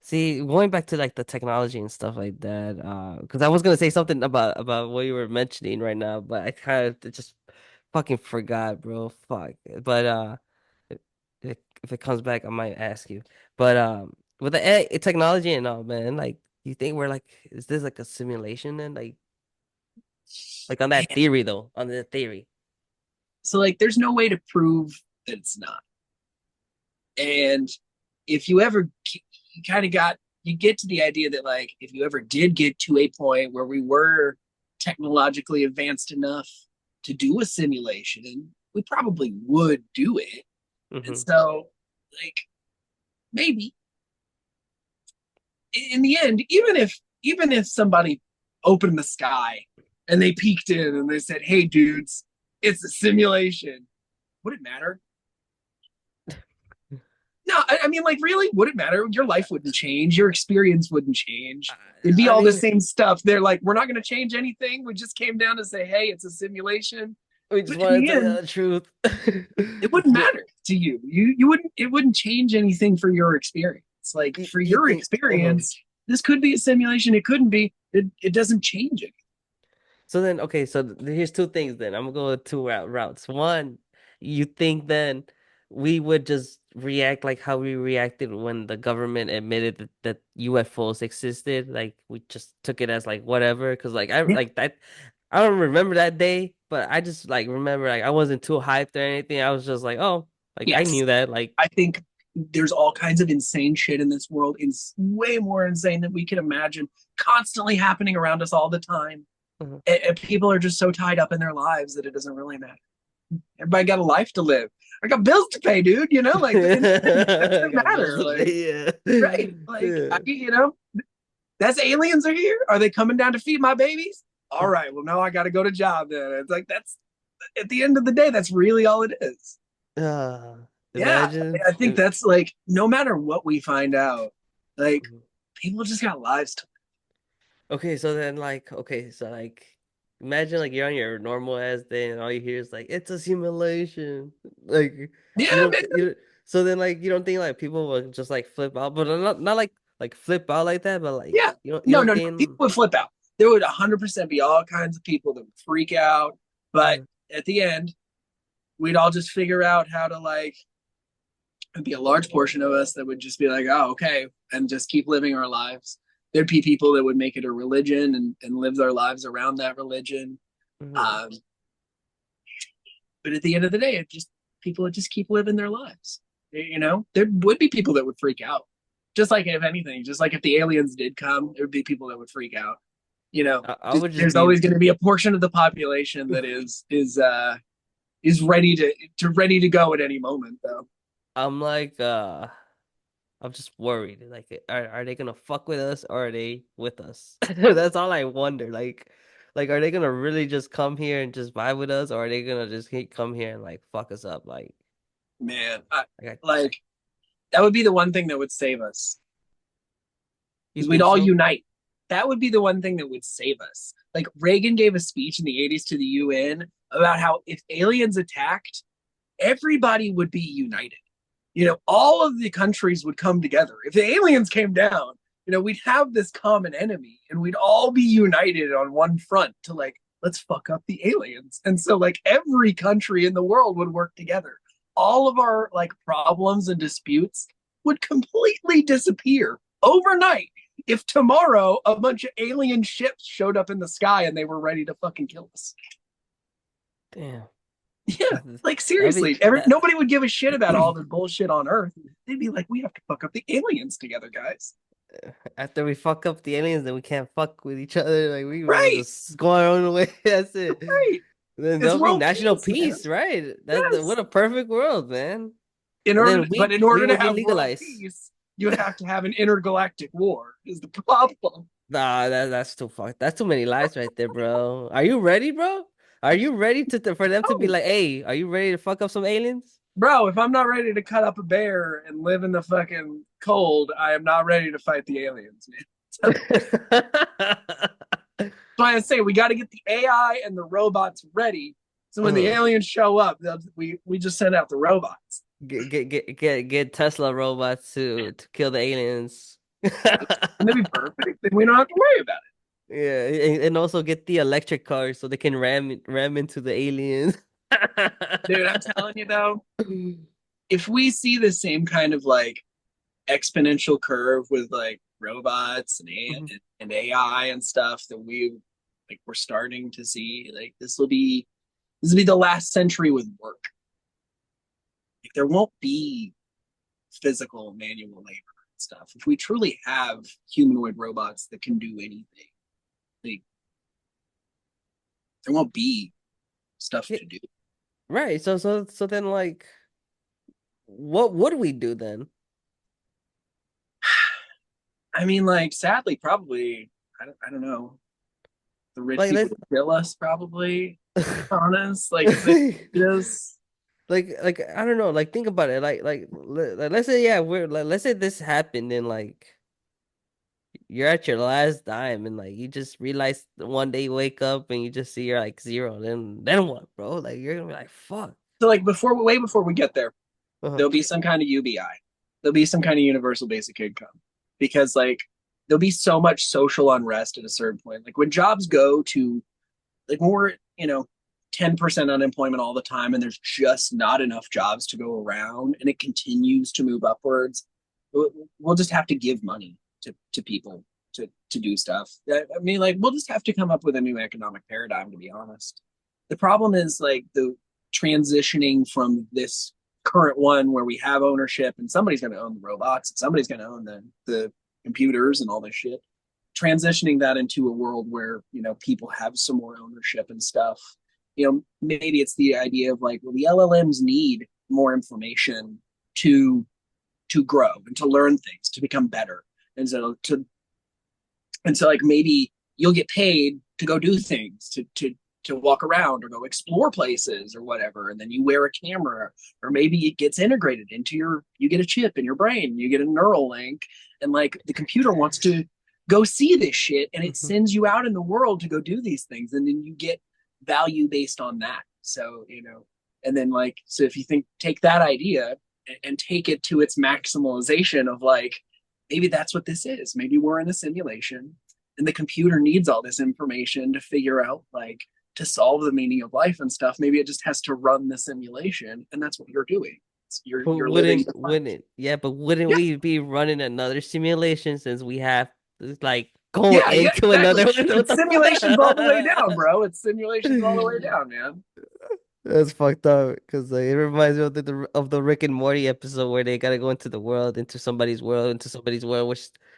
See, going back to like the technology and stuff like that, because I was gonna say something about what you were mentioning right now, but I kind of just fucking forgot, bro. Fuck. But if if it comes back, I might ask you. But with the AI technology and all, man, like, you think we're like, is this like a simulation then? Like on that Man. theory though, on the theory. So like there's no way to prove that it's not. And if you ever you kind of got you get to the idea that like if you ever did get to a point where we were technologically advanced enough to do a simulation, we probably would do it. And Hmm. so like maybe in the end, even if somebody opened the sky and they peeked in and they said, "Hey dudes, it's a simulation," would it matter? No, I mean, like, really, would it matter? Your life wouldn't change. Your experience wouldn't change. It'd be I all the mean, same stuff. They're like, we're not going to change anything. We just came down to say, hey, it's a simulation. we just But in want the to tell you end, the truth. it wouldn't But matter to you. You wouldn't. It wouldn't change anything for your experience. Like for you your think, experience, this could be a simulation. It couldn't be. It doesn't change it. so then, okay, so here's two things then. I'm gonna go with two routes. One, you think then we would just react like how we reacted when the government admitted that UFOs existed? Like we just took it as like whatever, because like I Yeah. like that. I don't remember that day, but I just like remember like I wasn't too hyped or anything. I was just like, oh, like I Yes. knew that. Like, I think there's all kinds of insane shit in this world. It's way more insane than we can imagine, constantly happening around us all the time. uh, And people are just so tied up in their lives that it doesn't really matter. Everybody got a life to live. I got bills to pay, dude. Like in the end, it I doesn't got bills matter. to Like, pay. right? Like, Yeah. that's aliens are here. Are they coming down to feed my babies? All right. Well, no, I got to go to job then. It's like that's at the end of the day, that's really all it is. Yeah, Imagine. I think that's like no matter what we find out, like people just got lives to. Okay, so then like, okay, so like, imagine like you're on your normal ass day and all you hear is like it's a simulation. Like, you Yeah, don't man. you so then like you don't think like people will just like flip out, but not like flip out like that, but like Yeah. you No, don't no, no. People think. would flip out. There would 100% be all kinds of people that would freak out. But uh, at the end, we'd all just figure out how to like, it'd be a large portion of us that would just be like, oh, okay, and just keep living our lives. There'd be people that would make it a religion and live their lives around that religion. mhm. Um, but at the end of the day, it just people would just keep living their lives. There would be people that would freak out. Just like if anything, just like if the aliens did come, there would be people that would freak out. I would just There's be always going to be a portion of the population that is ready to go at any moment, though. I'm like I'm just worried. Like, are they gonna fuck with us or are they with us? That's all I wonder. Like, are they gonna really just come here and just vibe with us, or are they gonna just come here and like fuck us up? Man, Like, like that would be the one thing that would save us you because we'd think all so? unite. That would be the one thing that would save us. Like Reagan gave a speech in the 80s to the UN about how if aliens attacked, everybody would be united. All of the countries would come together. If the aliens came down, we'd have this common enemy and we'd all be united on one front to like let's fuck up the aliens. And so like every country in the world would work together. All of our like problems and disputes would completely disappear overnight if tomorrow a bunch of alien ships showed up in the sky and they were ready to fucking kill us. Damn. Yeah, like That'd be seriously, that. nobody would give a shit about all the bullshit on Earth. They'd be like, we have to fuck up the aliens together, guys. After we fuck up the aliens, then we can't fuck with each other. Like we will Right, just go our own way. That's it. right. Then It's there'll be world national peace, man. peace, right? Yes. What a perfect world, man. In And order, then but in we order to will be have world legalized. peace, you would have to have an intergalactic war. Is the problem? Nah, that's too fucked. That's too many lies right there, bro. Are you ready, bro? Are you ready for them to be No, like, hey, are you ready to fuck up some aliens? bro. If I'm not ready to cut up a bear and live in the fucking cold, I am not ready to fight the aliens, man. So I say we got to get the AI and the robots ready. So when the Uh, aliens show up, we just send out the robots. get Tesla robots to kill the aliens. And they'd be perfect. Then we don't have to worry about Yeah, and also get the electric cars so they can ram into the aliens. it. Dude, I'm telling you though, if we see the same kind of like exponential curve with like robots and AI and stuff that we're starting to see, like this will be the last century with work. Like there won't be physical manual labor and stuff. If we truly have humanoid robots that can do anything, like there won't be stuff Yeah, to do. right. So then like what would we do then? I mean, like sadly, probably I don't know. The rich Like people let's would kill us, probably. To be honest, like if they just like I don't know, like think about it. Let's say yeah, we're like let's say this happened and like you're at your last dime and like you just realize one day you wake up and you just see you're like zero. Then what, bro? Like you're gonna be like, fuck. so like way before we get there, Uh-huh. there'll be some kind of UBI. There'll be some kind of universal basic income because like there'll be so much social unrest at a certain point. Like when jobs go to like more, 10% unemployment all the time and there's just not enough jobs to go around and it continues to move upwards, we'll just have to give money to people to do stuff. I mean, like we'll just have to come up with a new economic paradigm, to be honest. The problem is like the transitioning from this current one where we have ownership and somebody's going to own the robots and somebody's going to own the computers and all this shit, transitioning that into a world where people have some more ownership and stuff. Maybe it's the idea of like, well, the LLMs need more information to grow and to learn things, to become better. And so like maybe you'll get paid to go do things, to walk around or go explore places or whatever, and then you wear a camera, or maybe it gets integrated into you get a chip in your brain, you get a neural link, and like the computer wants to go see this shit and it Mhm. sends you out in the world to go do these things, and then you get value based on that. So and then like so if you take that idea and take it to its maximalization of like, maybe that's what this is. Maybe we're in a simulation and the computer needs all this information to figure out like to solve the meaning of life and stuff. Maybe it just has to run the simulation, and that's what you're doing. But You're living the life. wouldn't Yeah, we be running another simulation since we have to like go yeah, into another exactly. one? What It's the simulations all the way down, fuck? bro. It's simulations all the way down, man. That's fucked up because like it reminds me of the Rick and Morty episode where they gotta go into the world, into somebody's world,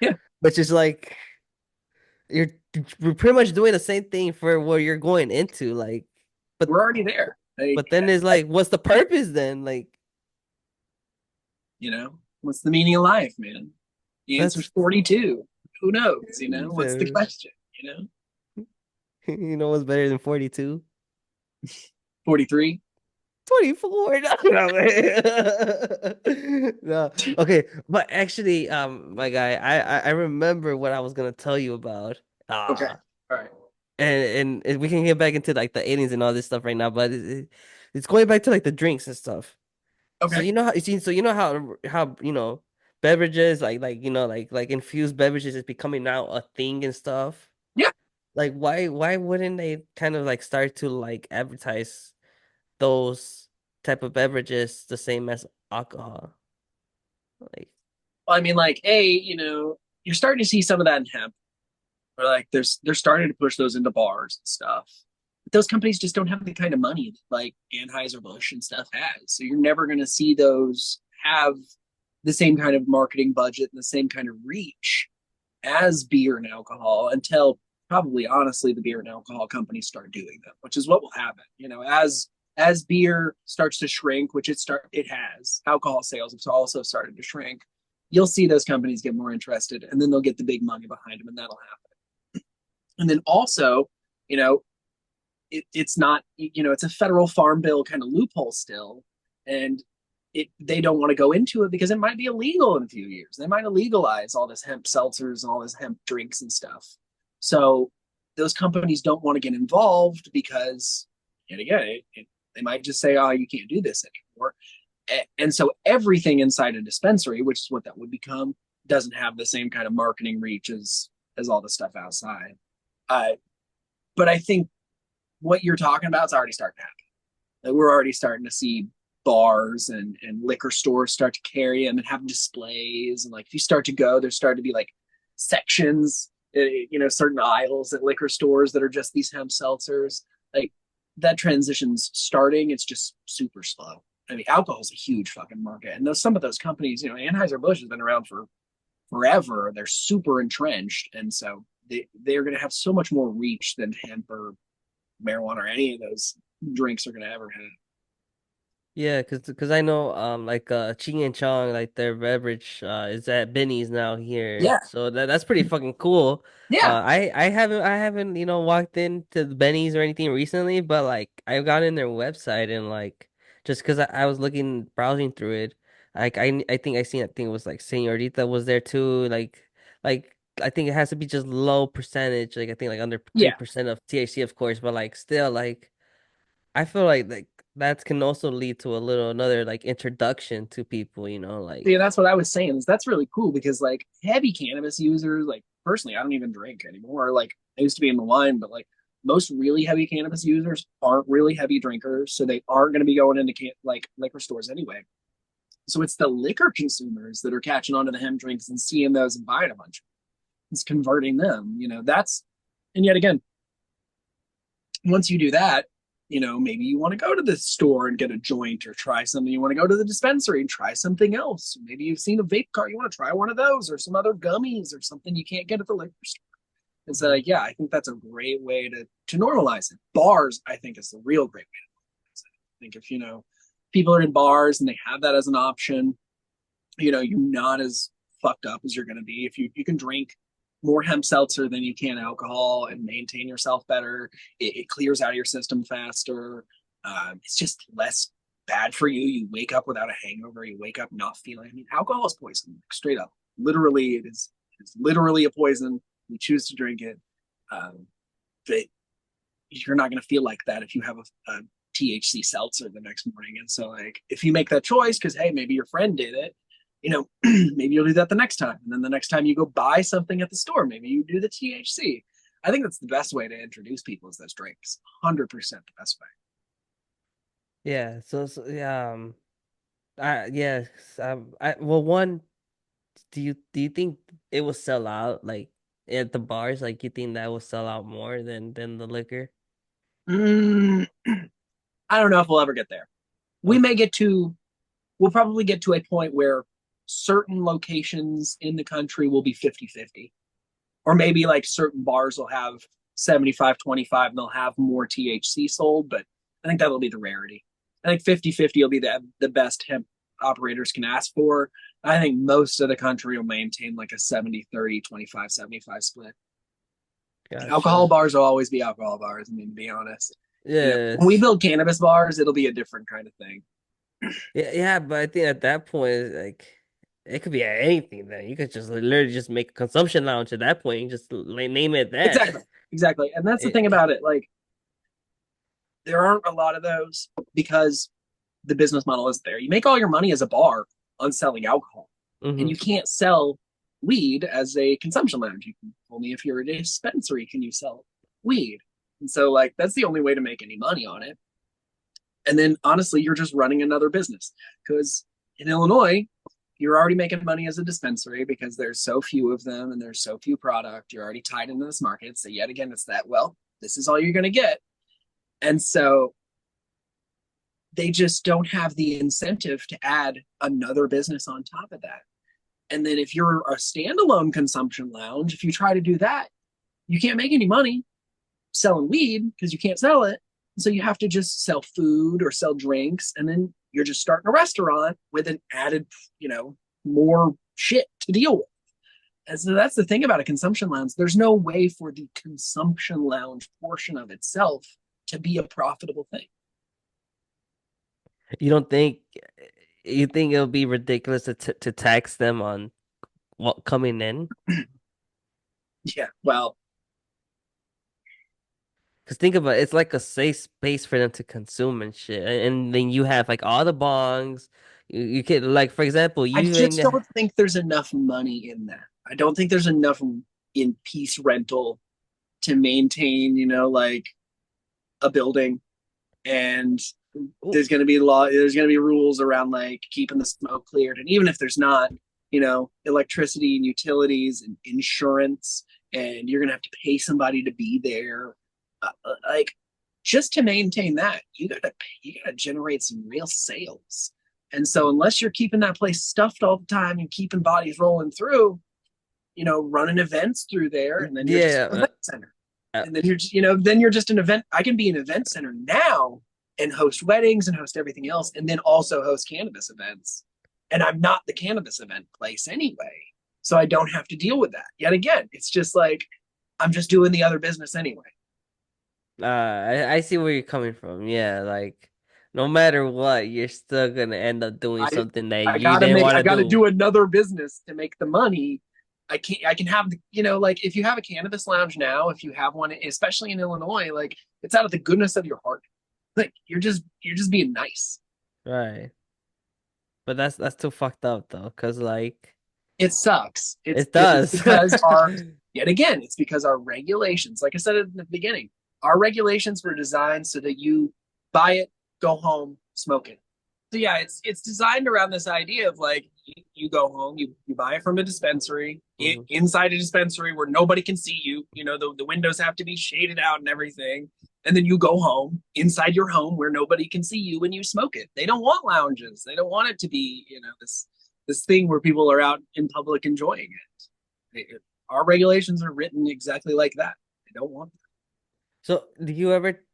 Yeah, which is like you're we're pretty much doing the same thing for where you're going into, like, but we're already there. Like, but then it's I, like, what's the purpose then? Like what's the meaning of life, man? The answer's that's 42. Who knows? What's the uh, question? You know, you know what's better than 42? 43. 24. No, no. Okay, but actually, my guy, I remember what I was gonna tell you about. Okay. All right. And we can get back into like the aliens and all this stuff right now, but it's going back to like the drinks and stuff. So Okay. you know how how beverages like infused beverages is becoming now a thing and stuff. Yeah. Like why wouldn't they kind of like start to like advertise those type of beverages the same as alcohol? Like I mean, like, hey, you're starting to see some of that in hemp. Or like, they're starting to push those into bars and stuff. But those companies just don't have the kind of money that like Anheuser-Busch and stuff has. So you're never going to see those have the same kind of marketing budget and the same kind of reach as beer and alcohol until probably honestly the beer and alcohol companies start doing them, which is what will happen. As beer starts to shrink, which it has, alcohol sales have also started to shrink. You'll see those companies get more interested, and then they'll get the big money behind them, and that'll happen. And then also, you know, it's not, it's a federal farm bill kind of loophole still, and they don't want to go into it because it might be illegal in a few years. They might legalize all this hemp seltzers and all this hemp drinks and stuff. So those companies don't want to get involved because, and again, they might just say, "Oh, you can't do this anymore." And so everything inside a dispensary, which is what that would become, doesn't have the same kind of marketing reach as all the stuff outside. Uh, but I think what you're talking about is already starting to happen. Like we're already starting to see bars and liquor stores start to carry them and have displays. And like if you start to go, there's starting to be like sections, certain aisles at liquor stores that are just these hemp seltzers. Like that transition's starting. It's just super slow. I mean, alcohol is a huge fucking market, and some of those companies, Anheuser Busch has been around for forever. They're super entrenched, and so they're going to have so much more reach than hemp or marijuana or any of those drinks are going to ever have. yeah, cause I know like Ching and Chong like their beverage is at Benny's now here. Yeah, So that's pretty fucking cool. yeah, I haven't walked into the Benny's or anything recently, but like I've gone in their website and like just cause I was looking browsing through it, like I think it was like Señorita was there too, like I think it has to be just low percentage, like I think like under yeah. 3% of THC of course, but like still like I feel like that can also lead to another like introduction to people, See, like that's what I was saying. Is that's really cool because like heavy cannabis users, like personally, I don't even drink anymore. Like I used to be in the wine, but like most really heavy cannabis users aren't really heavy drinkers, so they aren't going to be going into like liquor stores anyway. So it's the liquor consumers that are catching on to the hemp drinks and seeing those and buying a bunch. It's converting them. And yet again, once you do that, maybe you want to go to the store and get a joint or try something. You want to go to the dispensary and try something else. Maybe you've seen a vape cart. You want to try one of those or some other gummies or something you can't get at the liquor store. And so, Mhm. like, yeah, I think that's a great way to normalize it. Bars, I think, is the real great way to normalize it. I think if, people are in bars and they have that as an option, you're not as fucked up as you're going to be if you can drink more hemp seltzer than you can alcohol and maintain yourself better. It clears out your system faster. It's just less bad for you. You wake up without a hangover. You wake up not feeling. I mean, alcohol is poison, straight up. Literally, it's literally a poison. You choose to drink it, but you're not going to feel like that if you have a THC seltzer the next morning. And so, like, if you make that choice, because hey, maybe your friend did it, maybe you'll do that the next time. And then the next time you go buy something at the store, maybe you do the THC. I think that's the best way to introduce people is those drinks. 100% the best way. Yeah, so yeah, yes, well, one, do you think it will sell out like at the bars? Like you think that will sell out more than the liquor? Mm, I don't know if we'll ever get there. We may Okay. get to, we'll probably get to a point where certain locations in the country will be 50-50. Or maybe like certain bars will have 75-25 and they'll have more THC sold, but I think that'll be the rarity. I think 50-50 will be the best hemp operators can ask for. I think most of the country will maintain like a 70-30, 25-75 split. Alcohol Gotcha. bars will always be alcohol bars. I mean, to be honest, when we Yes. build cannabis bars, it'll be a different kind of thing. Yeah, but I think at that point, like, it could be anything. Then you could just literally just make a consumption lounge at that point. And just name it that. Exactly. Exactly. And that's the thing It, about it. Like, there aren't a lot of those because the business model is there. You make all your money as a bar on selling alcohol, and hmm you can't sell weed as a consumption lounge. You can only if you're a dispensary can you sell it. weed. And so like that's the only way to make any money on it. And then honestly, you're just running another business because in Illinois, you're already making money as a dispensary because there's so few of them and there's so few product. You're already tied into this market. So yet again, it's that, well, this is all you're going to get. And so they just don't have the incentive to add another business on top of that. And then if you're a standalone consumption lounge, if you try to do that, you can't make any money selling weed because you can't sell it. So you have to just sell food or sell drinks. And then you're just starting a restaurant with an added, more shit to deal with. And so that's the thing about a consumption lounge. There's no way for the consumption lounge portion of itself to be a profitable thing. You don't think you think it'll be ridiculous to tax them on what coming in? Yeah. Well, Because think about it, it's like a safe space for them to consume and shit. And then you have like all the bongs. You can like for example, I you just even don't think there's enough money in that. I don't think there's enough in piece rental to maintain, like a building. And there's going to be there's going to be rules around like keeping the smoke cleared. And even if there's not, electricity and utilities and insurance, and you're going to have to pay somebody to be there. Like just to maintain that, you gotta generate some real sales. And so unless you're keeping that place stuffed all the time and keeping bodies rolling through, running events through there, and then you're just yeah. an event center. Uh, And then then you're just an event. I can be an event center now and host weddings and host everything else, and then also host cannabis events. And I'm not the cannabis event place anyway. So I don't have to deal with that. Yet again, it's just like I'm just doing the other business anyway. I see where you're coming from. Yeah, like no matter what, you're still gonna end up doing I something that I you gotta didn't make want I to gotta do. do another business to make the money. I can have like if you have a cannabis lounge now, if you have one, especially in Illinois, like it's out of the goodness of your heart. Like you're just being nice. Right. But that's too fucked up though, cause like It sucks. It's it it's does. because our yet again, it's because our regulations, like I said at the beginning, our regulations were designed so that you buy it, go home, smoke it. So yeah, it's designed around this idea of like you go home, you buy it from a dispensary, Mhm. inside a dispensary where nobody can see you. The windows have to be shaded out and everything. And then you go home inside your home where nobody can see you and you smoke it. They don't want lounges. They don't want it to be, this thing where people are out in public enjoying our regulations are written exactly like that. They don't want that. So do you ever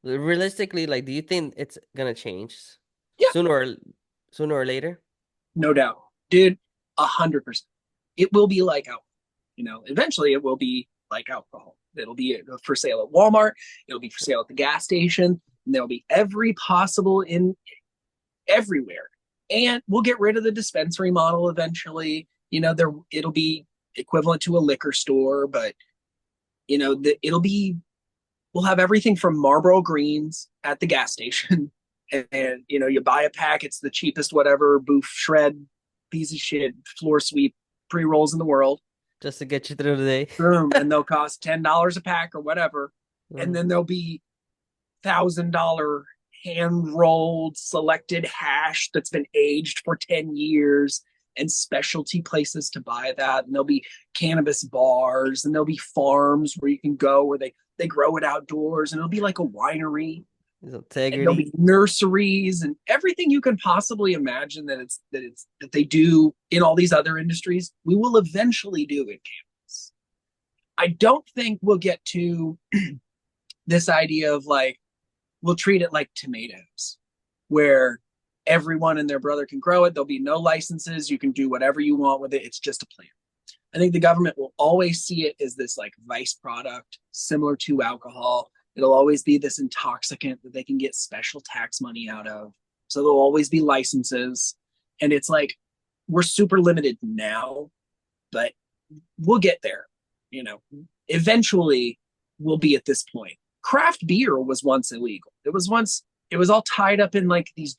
realistically like do you think it's gonna change Yeah, sooner or sooner or later? no doubt, dude. 100%. It will be like alcohol. Eventually it will be like alcohol. It'll be for sale at Walmart. It'll be for sale at the gas station. And there'll be every possible in everywhere. And we'll get rid of the dispensary model eventually. It'll be equivalent to a liquor store, but it'll be we'll have everything from Marlboro Greens at the gas station. And you buy a pack, it's the cheapest whatever boof shred piece of shit floor sweep pre-rolls in the world. Just to get you through the day. Boom, and they'll cost $10 a pack or whatever. And Mhm. then there'll be $1,000 hand rolled selected hash that's been aged for 10 years and specialty places to buy that. And there'll be cannabis bars and there'll be farms where you can go where they grow it outdoors, and it'll be like a winery. There's And there'll integrity. be nurseries and everything you can possibly imagine that they do in all these other industries. We will eventually do in cannabis. I don't think we'll get to this idea of like we'll treat it like tomatoes, where everyone and their brother can grow it. There'll be no licenses. You can do whatever you want with it. It's just a plant. I think the government will always see it as this like vice product, similar to alcohol. It'll always be this intoxicant that they can get special tax money out of. So there'll always be licenses. And it's like, we're super limited now, but we'll get there. Eventually we'll be at this point. Craft beer was once illegal. It was all tied up in like these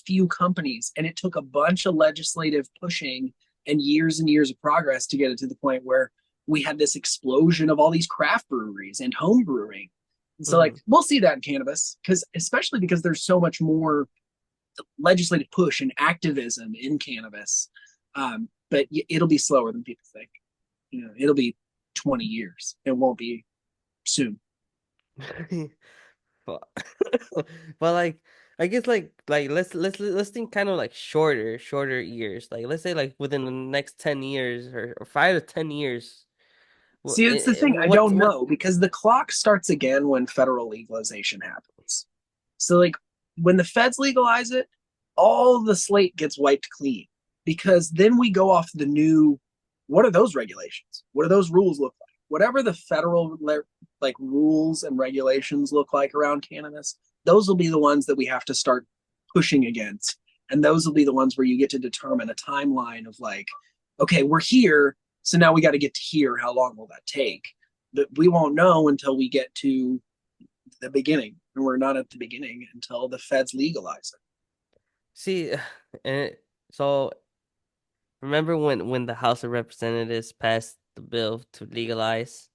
few companies. And it took a bunch of legislative pushing and years of progress to get it to the point where we had this explosion of all these craft breweries and home brewing. And so like Hmm. we'll see that in cannabis because especially because there's so much more legislative push and activism in cannabis. But it'll be slower than people think. It'll be 20 years. It won't be soon. But, but like I guess like let's think kind of like shorter years. Like let's say like within the next 10 years or 5 to 10 years. See, it's the thing. I What don't what know because the clock starts again when federal legalization happens. So, like, when the feds legalize it, all the slate gets wiped clean because then we go off the new what are those regulations? What do those rules look like? Whatever the federal like rules and regulations look like around cannabis, those will be the ones that we have to start pushing against. And those will be the ones where you get to determine a timeline of like, okay, we're here, so now we got to get to here. How long will that take? But we won't know until we get to the beginning, and we're not at the beginning until the feds legalize it. see and so remember when the House of Representatives passed the bill to legalize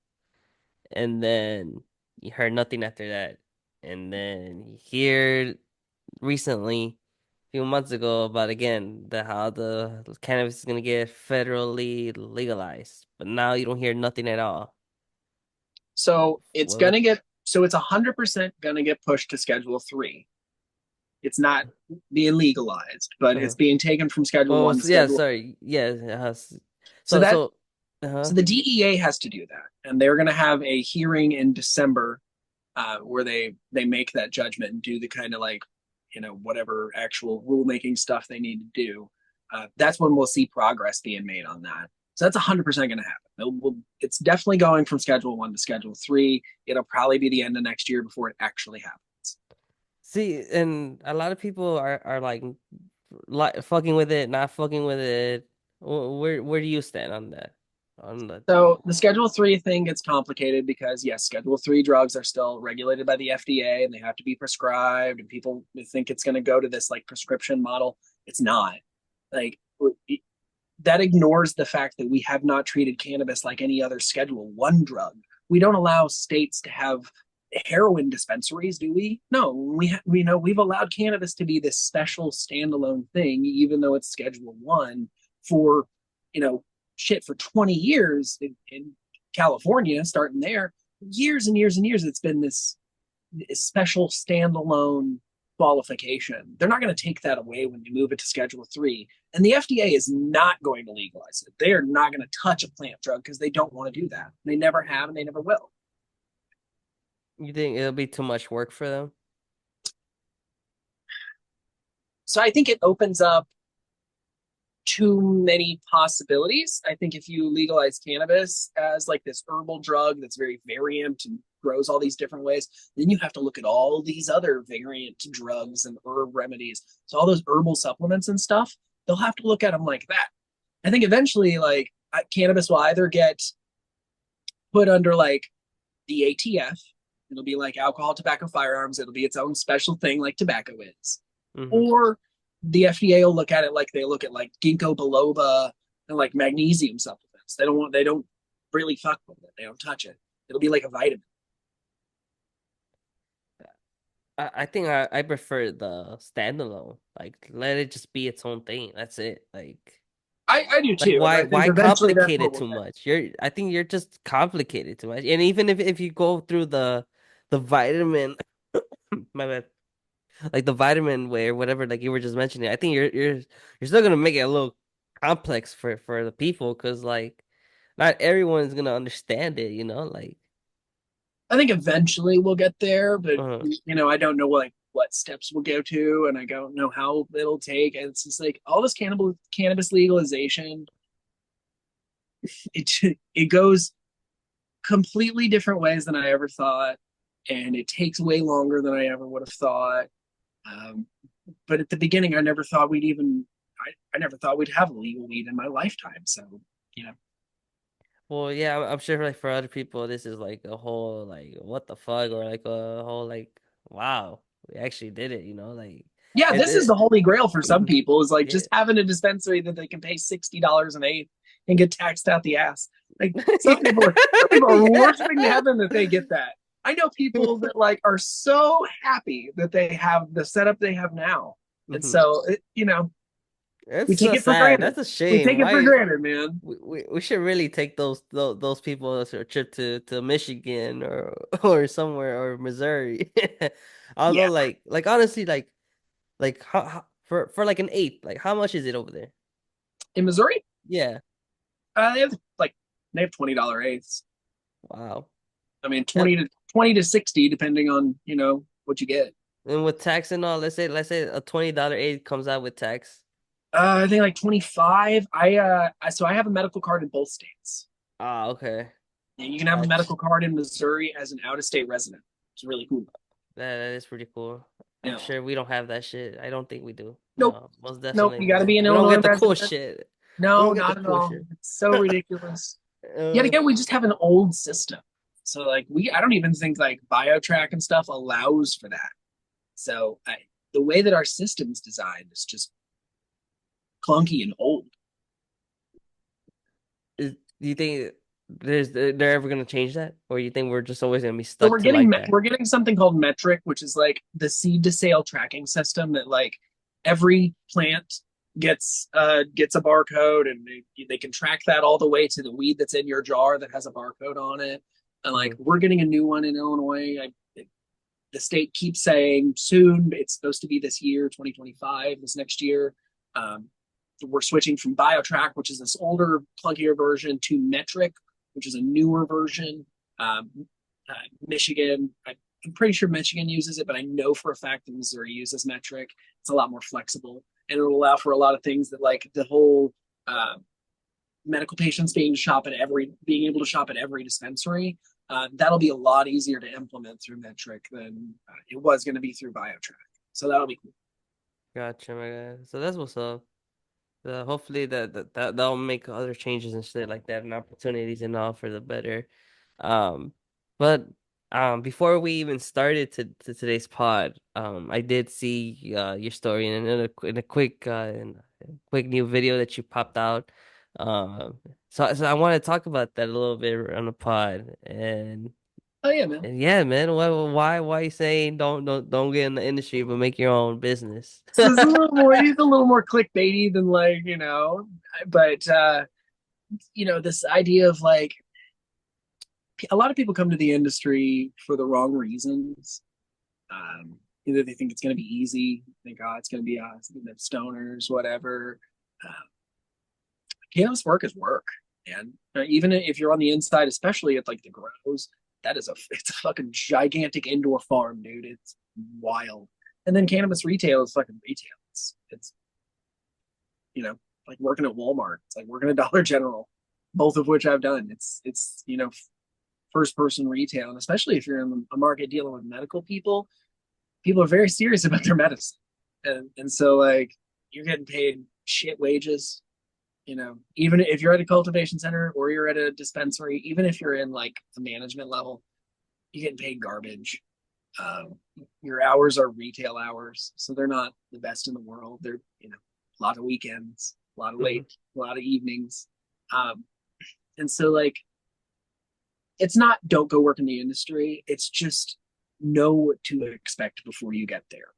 and then you heard nothing after that. And then here recently, a few months ago, about again the how the cannabis is gonna get federally legalized, but now you don't hear nothing at all. So it's What? gonna get so it's 100% gonna get pushed to Schedule 3. It's not being legalized, but it's Uh, being taken from Schedule oh, One to so, yeah, Schedule. sorry, yeah. So So that so, uh-huh. so the DEA has to do that, and they're gonna have a hearing in December where they make that judgment and do the kind of like whatever actual rulemaking stuff they need to do. That's when we'll see progress being made on that. So that's 100% going to happen. It's definitely going from Schedule 1 to Schedule 3. It'll probably be the end of next year before it actually happens. See, and a lot of people are like fucking with it, not fucking with it. Where do you stand on that? On the So the Schedule 3 thing gets complicated because yes, Schedule 3 drugs are still regulated by the FDA and they have to be prescribed, and people think it's going to go to this like prescription model. It's not. Like that ignores the fact that we have not treated cannabis like any other Schedule 1 drug. We don't allow states to have heroin dispensaries, do we? No, we know we've allowed cannabis to be this special standalone thing, even though it's Schedule 1 for you know shit for 20 years in California, starting there, years and years and years. It's been this special standalone qualification. They're not going to take that away when they move it to Schedule 3. And the FDA is not going to legalize it. They are not going to touch a plant drug because they don't want to do that. They never have and they never will. You think it'll be too much work for them? So I think it opens up too many possibilities. I think if you legalize cannabis as like this herbal drug that's very variant and grows all these different ways, then you have to look at all these other variant drugs and herb remedies. So all those herbal supplements and stuff, they'll have to look at them like that. I think eventually, like cannabis will either get put under like the ATF. It'll be like alcohol, tobacco, firearms. It'll be its own special thing, like tobacco is. Hmm. Or the FDA will look at it like they look at like ginkgo biloba and like magnesium supplements. They don't really fuck with it. They don't touch it. It'll be like a vitamin. I think I prefer the standalone. Like let it just be its own thing. That's it. I do Like too, and I think why eventually that's complicate what it we'll too get. much? I think you're just complicated too much. And even if you go through the vitamin my bad. Like the vitamin way or whatever, like you were just mentioning, I think you're still gonna make it a little complex for the people because like not everyone's gonna understand it, like I think eventually we'll get there, but uh I don't know what steps we'll go to, and I don't know how it'll take. And it's just like all this cannabis legalization, it goes completely different ways than I ever thought, and it takes way longer than I ever would have thought. Um, but at the beginning, I never thought we'd even. I never thought we'd have legal weed in my lifetime. So, you know, well yeah, I'm sure like for other people this is like a whole like what the fuck or like a whole like wow we actually did it, like yeah, this is the it holy grail for some people. Is like yeah. just having a dispensary that they can pay $60 an eighth and get taxed out the ass. Like some people are worshiping to heaven that they get that. I know people that like are so happy that they have the setup they have now. And Hmm. so we It's take so it for sad. granted. That's a We shame. take it for Why granted, man. we should really take those people on a trip to Michigan or or somewhere or Missouri. Although Yeah. like honestly like how for like an eighth, like how much is it over there? In Missouri, Yeah. they have like they have $20 eighths. Wow. I mean, And 20 to 60, depending on, what you get. and with tax and all, let's say a $20 aid comes out with tax. I think like 25. So I have a medical card in both states. Ah, okay. And you can have a Gotcha. medical card in Missouri as an out-of-state resident. It's really cool. That is pretty cool. I'm Yeah. sure we don't have that shit. I don't think we do. Nope. No, most Nope. definitely You got to no. be an We don't Illinois get the cool resident. shit. We No, don't get the not at cool all. shit. It's so ridiculous. Yet Uh, again, we just have an old system. So like I don't even think like BioTrack and stuff allows for that. So the way that our system's designed is just clunky and old. do you think they're ever gonna change that, or you think we're just always gonna be So stuck we're to getting like that? we're getting something called metric, which is like the seed to sale tracking system that like every plant gets a barcode, and they can track that all the way to the weed that's in your jar that has a barcode on it. And like Hmm. we're getting a new one in Illinois. The state keeps saying soon. It's supposed to be this year, 2025, this next year. Um, we're switching from BioTrack, which is this older, clunkier version, to Metric, which is a newer version. Um, Michigan, I'm pretty sure Michigan uses it, but I know for a fact that Missouri uses Metric. It's a lot more flexible, and it'll allow for a lot of things that, like the whole medical patients being able to shop at every dispensary. That'll be a lot easier to implement through Metric than it was going to be through BioTrack. So that'll be cool. Gotcha, my guy. So that's what's up. Hopefully that'll make other changes and shit like that and opportunities and all for the better. Um, but before we even started to today's pod, I did see your story in a quick new video that you popped out. So I want to talk about that a little bit on the pod Oh yeah, man. and yeah, man, why you saying don't get in the industry but make your own business? So it's a little more. He's a little more clickbaity than but this idea of like a lot of people come to the industry for the wrong reasons. Either they think it's going to be easy, think, oh, it's going to be stoners, whatever. Uh, Chaos work is work, and even if you're on the inside, especially at like the grows, it's a fucking gigantic indoor farm, dude. It's wild. And then cannabis retail is fucking retail. It's you know like working at Walmart. It's like working at Dollar General, both of which I've done. It's first person retail, and especially if you're in a market dealing with medical people, people are very serious about their medicine, and so like you're getting paid shit wages. Even if you're at a cultivation center or you're at a dispensary, even if you're in like the management level, you're getting paid garbage. Um, your hours are retail hours, so they're not the best in the world. They're a lot of weekends, a lot of late, a lot of evenings, um, and so like it's not don't go work in the industry. It's just know what to expect before you get there,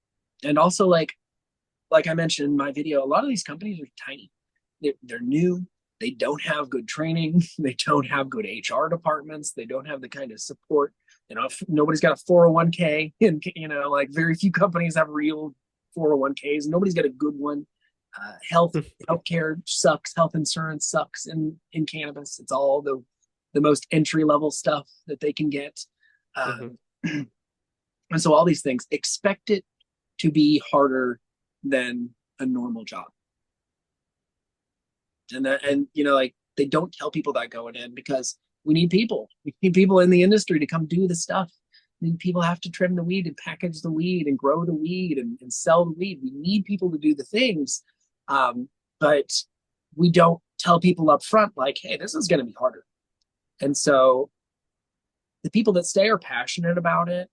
and also like I mentioned in my video, a lot of these companies are tiny. They're new. They don't have good training. They don't have good HR departments. They don't have the kind of support. Nobody's got a 401k, and like very few companies have real 401ks. Nobody's got a good one. Healthcare sucks. Health insurance sucks in cannabis. It's all the most entry level stuff that they can get. Mhm. And so all these things, expect it to be harder than a normal job. And like they don't tell people that going in because we need people. We need people in the industry to come do the stuff. People have to trim the weed and package the weed and grow the weed and sell the weed. We need people to do the things, but we don't tell people up front like, hey, this is going to be harder. And so the people that stay are passionate about it,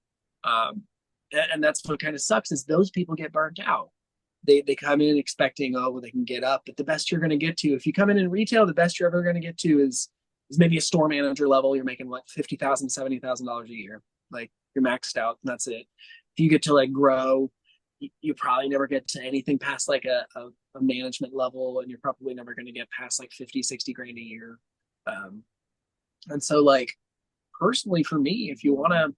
and that's what kind of sucks is those people get burnt out. They come in expecting, oh, well, they can get up, but the best you're going to get to, if you come in retail, the best you're ever going to get to is is maybe a store manager level. You're making what, $50,000, $70,000 a year. Like you're maxed out, and that's it. If you get to like grow, you probably never get to anything past like a management level, and you're probably never going to get past like 50, 60 grand a year. Um, and so like personally for me, if you want to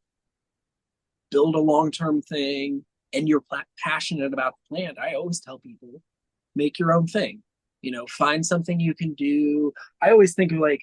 build a long-term thing and you're passionate about the plant, I always tell people, make your own thing. Find something you can do. I always think of like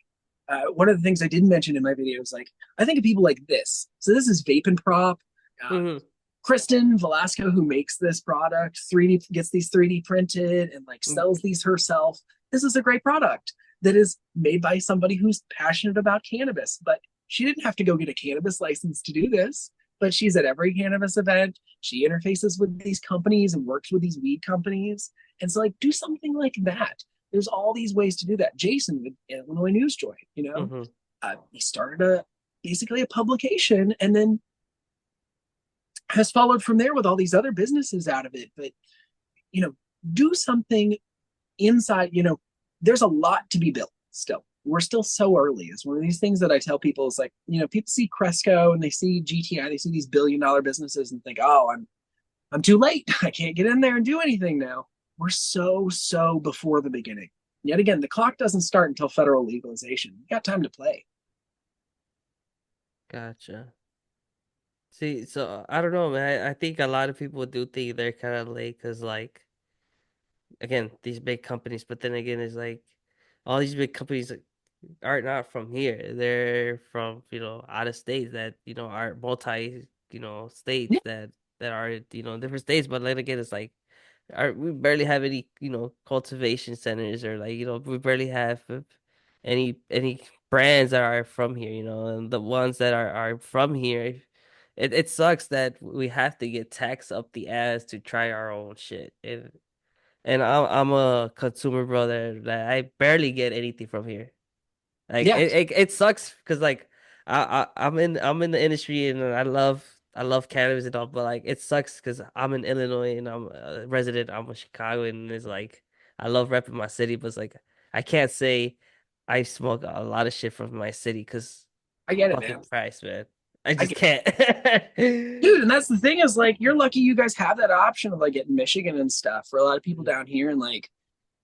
one of the things I didn't mention in my video is like I think of people like this. So this is Vape and Prop. Uh, Hmm. Kristen Velasco, who makes this product, 3D gets these 3D printed and like sells these herself. This is a great product that is made by somebody who's passionate about cannabis, but she didn't have to go get a cannabis license to do this. But she's at every cannabis event. She interfaces with these companies and works with these weed companies. And so, like, do something like that. There's all these ways to do that. Jason with Illinois Newsjoy, Hmm. he started basically a publication and then has followed from there with all these other businesses out of it. But you know, do something inside. There's a lot to be built still. We're still so early. It's one of these things that I tell people is like, people see Cresco and they see GTI, they see these billion-dollar businesses and think, oh, I'm too late. I can't get in there and do anything now. We're so before the beginning. Yet again, the clock doesn't start until federal legalization. You got time to play. Gotcha. See, so I don't know, man. I think a lot of people do think they're kind of late because, like, again, these big companies, but then again, it's like all these big companies are not from here. They're from, out of states that, are multi, states Yeah, that are, different states. But then again, it's like, we barely have any, cultivation centers or like, we barely have any brands that are from here, and the ones that are from here, it sucks that we have to get taxed up the ass to try our own shit. And I'm a consumer brother that I barely get anything from here. Like yeah. it sucks because like I'm in the industry and I love cannabis and all, but like it sucks because I'm in Illinois and I'm a resident. I'm a Chicago and it's like I love repping my city, but it's like I can't say I smoke a lot of shit from my city because I get it, fucking man. price, man. I I just get can't. Dude, and that's the thing is like you're lucky you guys have that option of like getting Michigan and stuff. For a lot of people down here and like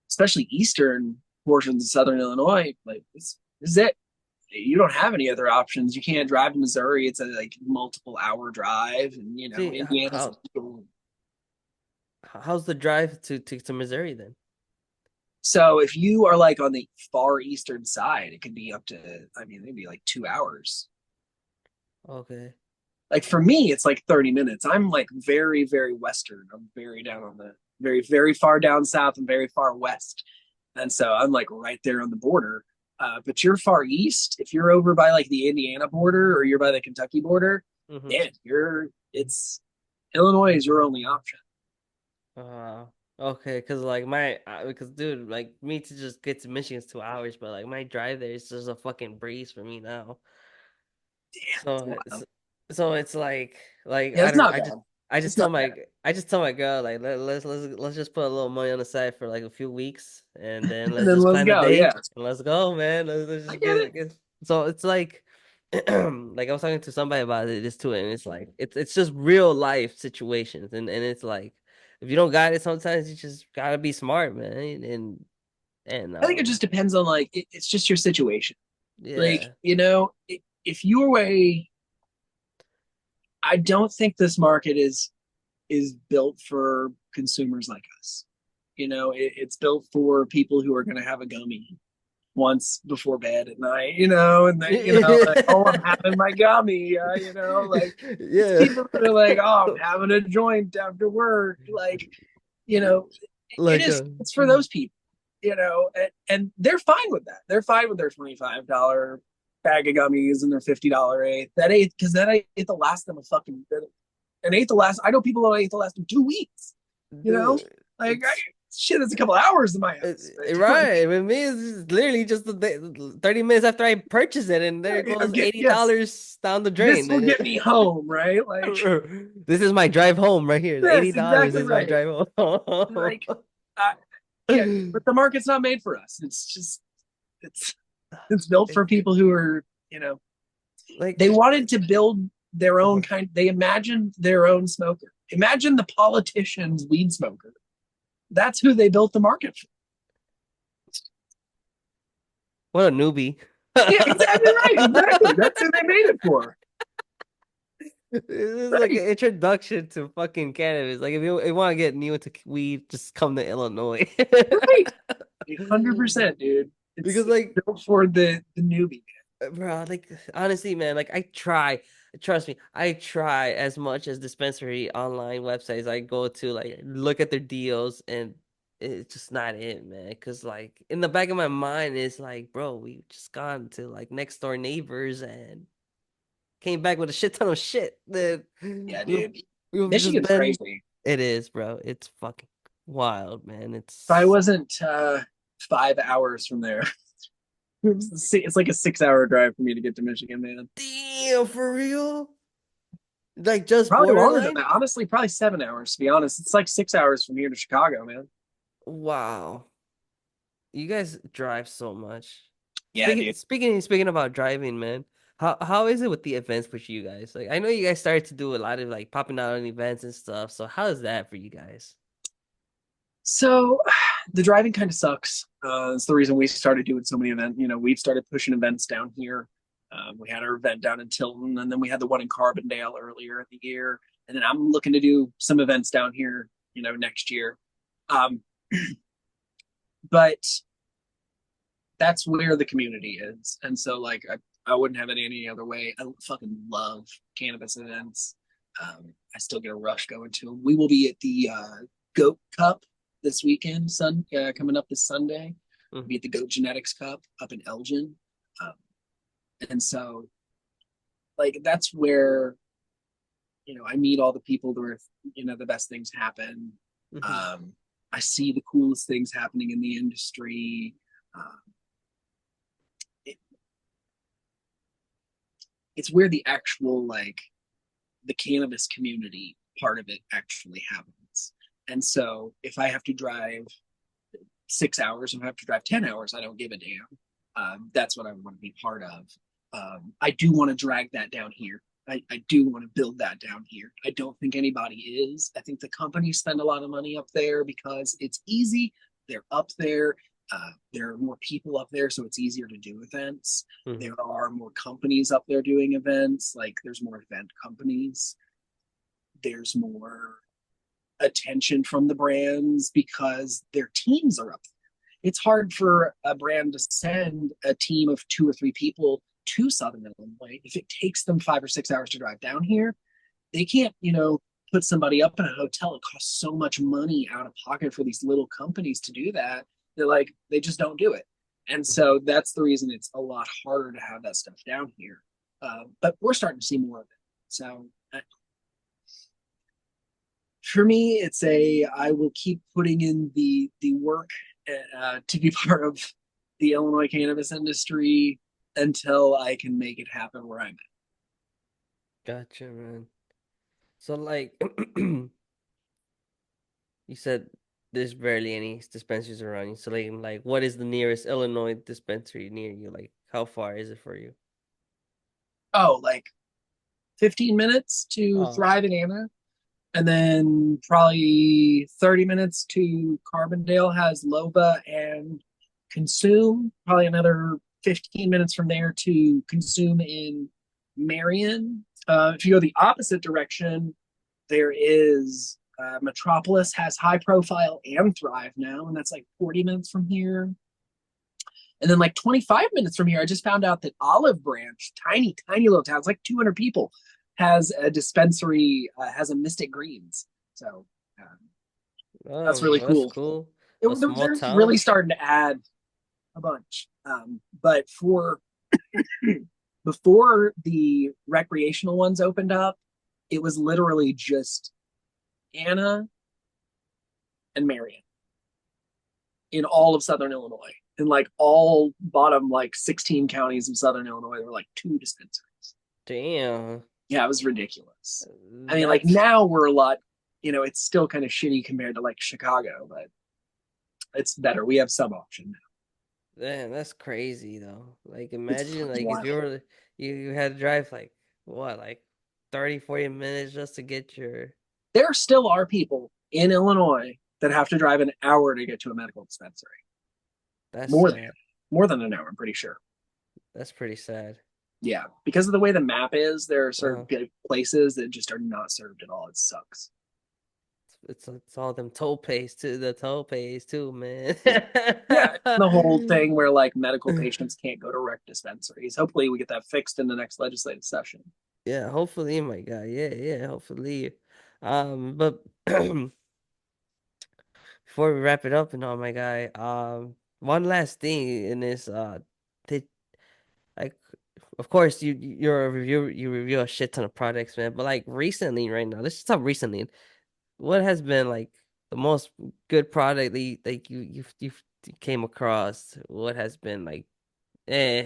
especially eastern portions of southern Illinois, like this is it. You don't have any other options. You can't drive to Missouri. It's a like multiple hour drive, and See Indiana's legal. how's the drive to Missouri then? So if you are like on the far eastern side, it could be up to, I mean, maybe like 2 hours. Okay. Like for me, it's like 30 minutes. I'm like very, very western. I'm very down on the very, very far down south and very far west. And so I'm like right there on the border. But you're far east. If you're over by like the Indiana border or you're by the Kentucky border, Mm-hmm. man, it's Illinois is your only option. Uh, okay, because dude, like me to just get to Michigan's 2 hours, but like my drive there is just a fucking breeze for me now. It's So it's wild. so it's like Yeah, I it's don't know. not I bad. just I just It's not tell bad. my I just tell my girl like let's just put a little money on the side for like a few weeks and then And let's then just let's plan a go. Yeah, date and let's go, man. Let's I just get it. get. So it's like like I was talking to somebody about it this too, and it's like it's just real life situations, and it's like if you don't got it, sometimes you just gotta be smart, man, and I think it just depends on like it's just your situation. Like yeah. if you're a, I don't think this market is built for consumers like us. It's built for people who are going to have a gummy once before bed at night, and they, like, oh, I'm having my gummy, like it's Yeah. people that are like, oh, I'm having a joint after work, like, you know, Like it's for those people, and they're fine with that. They're fine with their $25 bag of gummies and their $50 eighth. That eighth, because that eighth will last them a fucking an eighth will last. I know people who eighth will last them 2 weeks. You know, dude, like it's shit, it's a couple hours in my house. But like, right. With me, it's literally just 30 minutes after I purchase it, and there it goes eighty yes, dollars down the this drain. will And get me home, right? Like, this is my drive home right here. The yes, $80 exactly is my right. drive home. Like, uh, yeah, but the market's not made for us. It's just, it's. It's built for It, people who are, you know, like, they wanted to build their own uh-huh. kind. They imagined their own smoker. Imagine the politician's weed smoker. That's who they built the market for. What a newbie. Yeah, exactly right. Exactly. That's who they made it for. This is like an Right. introduction to fucking cannabis. Like, if you want to get new into weed, just come to Illinois. Right. 100%, dude. Because, It's like, built for the newbie. bro, like, honestly, man, like, I try. Trust me, I try as much as dispensary online websites I go to, like, look at their deals, and it's just not it, man. Because, like, in the back of my mind, it's like, bro, we just gone to like next door neighbors and came back with a shit ton of shit. Then Yeah, we've dude. we've just Michigan's been. crazy. It is, bro. It's fucking wild, man. If I It's wasn't 5 hours from there, it's like a 6 hour drive for me to get to Michigan, man. damn for real. Like, just Probably longer than borderline. that. Honestly, probably 7 hours, to be honest. It's like 6 hours from here to Chicago, man. Wow. You guys drive so much. Yeah, dude. Speaking about driving, man. How is it with the events for you guys? Like, I know you guys started to do a lot of like popping out on events and stuff. So how is that for you guys? So the driving kind of sucks. It's the reason we started doing so many events. You know, we've started pushing events down here. We had our event down in Tilton, and then we had the one in Carbondale earlier in the year. And then I'm looking to do some events down here, you know, next year. Um, but that's where the community is. And so, like, I wouldn't have it any other way. I fucking love cannabis events. I still get a rush going to them. We will be at the Goat Cup this weekend, coming up this Sunday. We'll Mhm. be at the Goat Genetics Cup up in Elgin. Um, and so, like, that's where, you know, I meet all the people where, you know, the best things happen. Mhm. Um, I see the coolest things happening in the industry. Um, it, it's where the actual, like, the cannabis community part of it actually happens. And so if I have to drive 6 hours, if I have to drive 10 hours, I don't give a damn. That's what I want to be part of. I do want to drag that down here. I do want to build that down here. I don't think anybody is. I think the companies spend a lot of money up there because it's easy. They're up there. There are more people up there, so it's easier to do events. Mhm. There are more companies up there doing events. Like there's more event companies. There's more attention from the brands because their teams are up there. It's hard for a brand to send a team of 2 or 3 people to Southern Illinois. If it takes them 5 or 6 hours to drive down here, they can't, you know, put somebody up in a hotel. It costs so much money out of pocket for these little companies to do that. They're like, they just don't do it. And Mhm. so that's the reason it's a lot harder to have that stuff down here. But we're starting to see more of it. So for me, it's a I will keep putting in the work to be part of the Illinois cannabis industry until I can make it happen where I'm at. Gotcha, man. So, like, you said there's barely any dispensaries around you. So, like, what is the nearest Illinois dispensary near you? Like, how far is it for you? Oh, like 15 minutes to Oh, Thrive in Anna, and then probably 30 minutes to Carbondale has Lova and Consume. Probably another 15 minutes from there to Consume in Marion. If you go the opposite direction, there is Metropolis has High Profile and Thrive now, and that's like 40 minutes from here. And then like 25 minutes from here, I just found out that Olive Branch, tiny, tiny little town, it's like 200 people, has a dispensary, has a Mystic Greens. So that's really oh, that's cool. cool. A small They're really town. starting to add a bunch. But for before the recreational ones opened up, it was literally just Anna and Marion in all of Southern Illinois. In like all bottom like 16 counties of Southern Illinois, there were like 2 dispensaries. Damn. Yeah, it was ridiculous. I mean, like That's now we're a lot, you know, it's still kind of shitty compared to like Chicago, but it's better. We have some option now. Man, that's crazy though. Like It's imagine fucking like if wild. you had to drive like what, like 30, 40 minutes just to get your There still are people in Illinois that have to drive an hour to get to a medical dispensary. that's More than sad. more than an hour, I'm pretty sure. That's pretty sad. Yeah, because of the way the map is, there are certain Uh good places that just are not served at all. It sucks. it's all them toll pays too, the toll pays too, man. Yeah. Yeah, the whole thing where like medical patients can't go to rec dispensaries. Hopefully, we get that fixed in the next legislative session. Yeah, hopefully, my guy. Yeah, yeah, hopefully. But before we wrap it up and all, my guy, one last thing in this, did like, of course, you're a review, you review a shit ton of products, man. But like recently, right now, let's just talk recently. What has been like the most good product that you came across? What has been like, eh?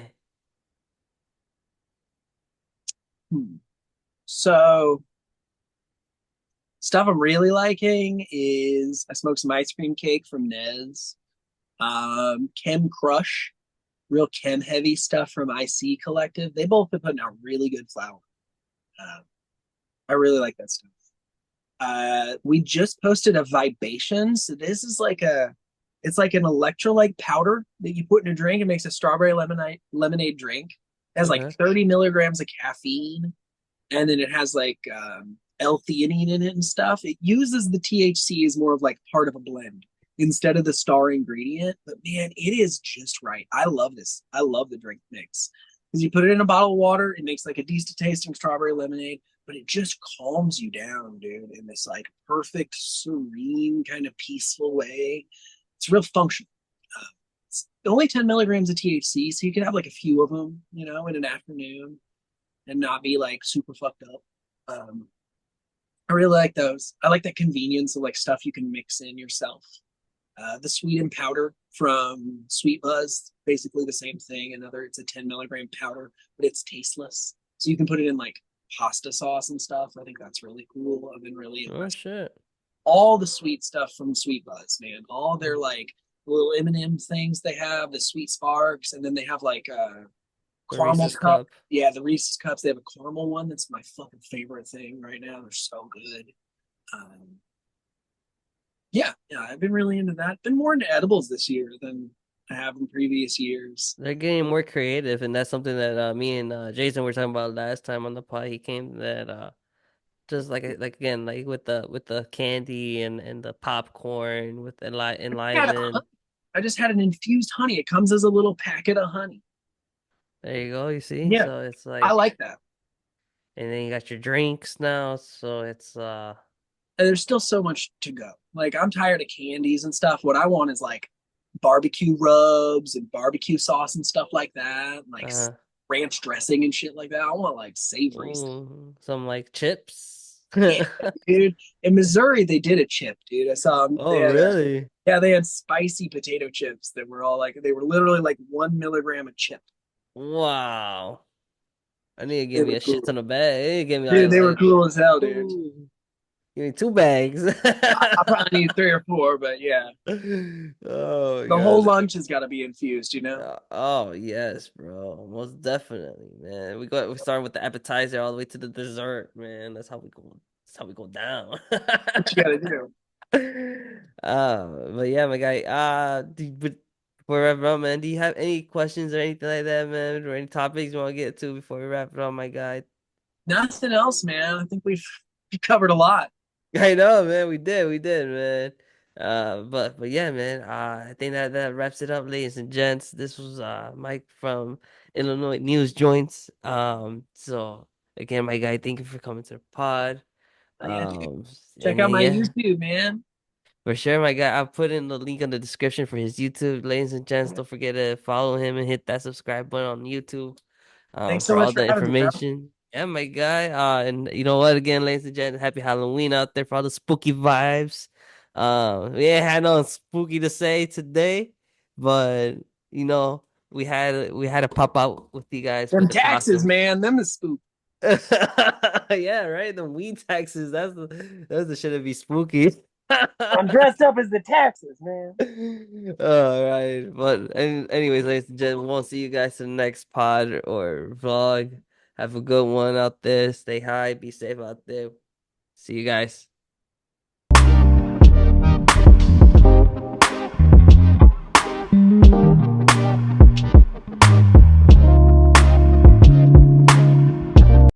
Hmm. So stuff I'm really liking is I smoked some ice cream cake from Nez. Chem Crush, real chem heavy stuff from IC Collective. They both been putting out really good flour. Uh, I really like that stuff. We just posted a Vibation. So this is like it's like an electrolyte powder that you put in a drink. It makes a strawberry lemonade drink. It has like Okay. 30 milligrams of caffeine, and then it has like L-theanine in it and stuff. It uses the THC as more of like part of a blend instead of the star ingredient. But man, it is just right. I love this. I love the drink mix because you put it in a bottle of water, it makes like a decent tasting strawberry lemonade, but it just calms you down, dude, in this like perfect, serene, kind of peaceful way. It's real functional. It's only 10 milligrams of THC, so you can have like a few of them, in an afternoon and not be like super fucked up. Um, I really like those. I like that convenience of like stuff you can mix in yourself. The sweet and powder from Sweet Buzz, basically the same thing. It's a 10 milligram powder, but it's tasteless. So you can put it in like pasta sauce and stuff. I think that's really cool. I've been really Oh impressed. shit. All the sweet stuff from Sweet Buzz, man. All their like little M&M things they have, the sweet sparks, and then they have like The caramel Reese's cup. cup. Yeah, the Reese's cups. They have a caramel one that's my fucking favorite thing right now. They're so good. Um, yeah, I've been really into that. Been more into edibles this year than I have in previous years. They're getting more creative, and that's something that me and Jason were talking about last time on the pod. He came that just like again like with the candy and the popcorn with Yeah, enliven. I just had an infused honey. It comes as a little packet of honey. There you go. You see, Yeah, so it's I like, like that. and then you got your drinks now. So it's And there's still so much to go. Like I'm tired of candies and stuff. What I want is like barbecue rubs and barbecue sauce and stuff like that, and like uh ranch dressing and shit like that. I want like savory stuff. some like chips. Yeah, dude. In Missouri, they did a chip, dude. I saw them. They Oh, had really? yeah, they had spicy potato chips that were all like they were literally like 1 milligram a chip. Wow. I need to They give me were a shit cool, ton of bag. I need to give me dude. They were like cool as hell, dude. ooh, give me 2 bags. I probably need 3 or 4, but yeah, Oh my the whole God. lunch has got to be infused. Oh yes, bro. Most definitely, man. We start with the appetizer all the way to the dessert, man. That's how we go. That's how we go down. What you got to do? But yeah, my guy. But before we wrap it up, man, do you have any questions or anything like that, man, or any topics you want to get to before we wrap it up, my guy? Nothing else, man. I think we've covered a lot. I know, man. We did, man. But yeah, man. I think that wraps it up, ladies and gents. This was Mike from Illinois News Joints. So again, my guy, thank you for coming to the pod. Oh, yeah, dude. Um, Check and out then my yeah, YouTube, man. for sure, my guy. I'll put in the link in the description for his YouTube, ladies and gents. Don't forget to follow him and hit that subscribe button on YouTube. Thanks so For all much for the having me, bro. information. Yeah, my guy. And you know what? Again, ladies and gentlemen, happy Halloween out there for all the spooky vibes. We ain't had no spooky to say today, but you know, we had to pop out with you guys Them with the taxes, costumes. man. Them the spook. Yeah, right. The weed taxes. That's the shit that be spooky. I'm dressed up as the taxes, man. All right. But anyways, ladies and gentlemen, we'll see you guys in the next pod or vlog. Have a good one out there. Stay high, be safe out there. See you guys.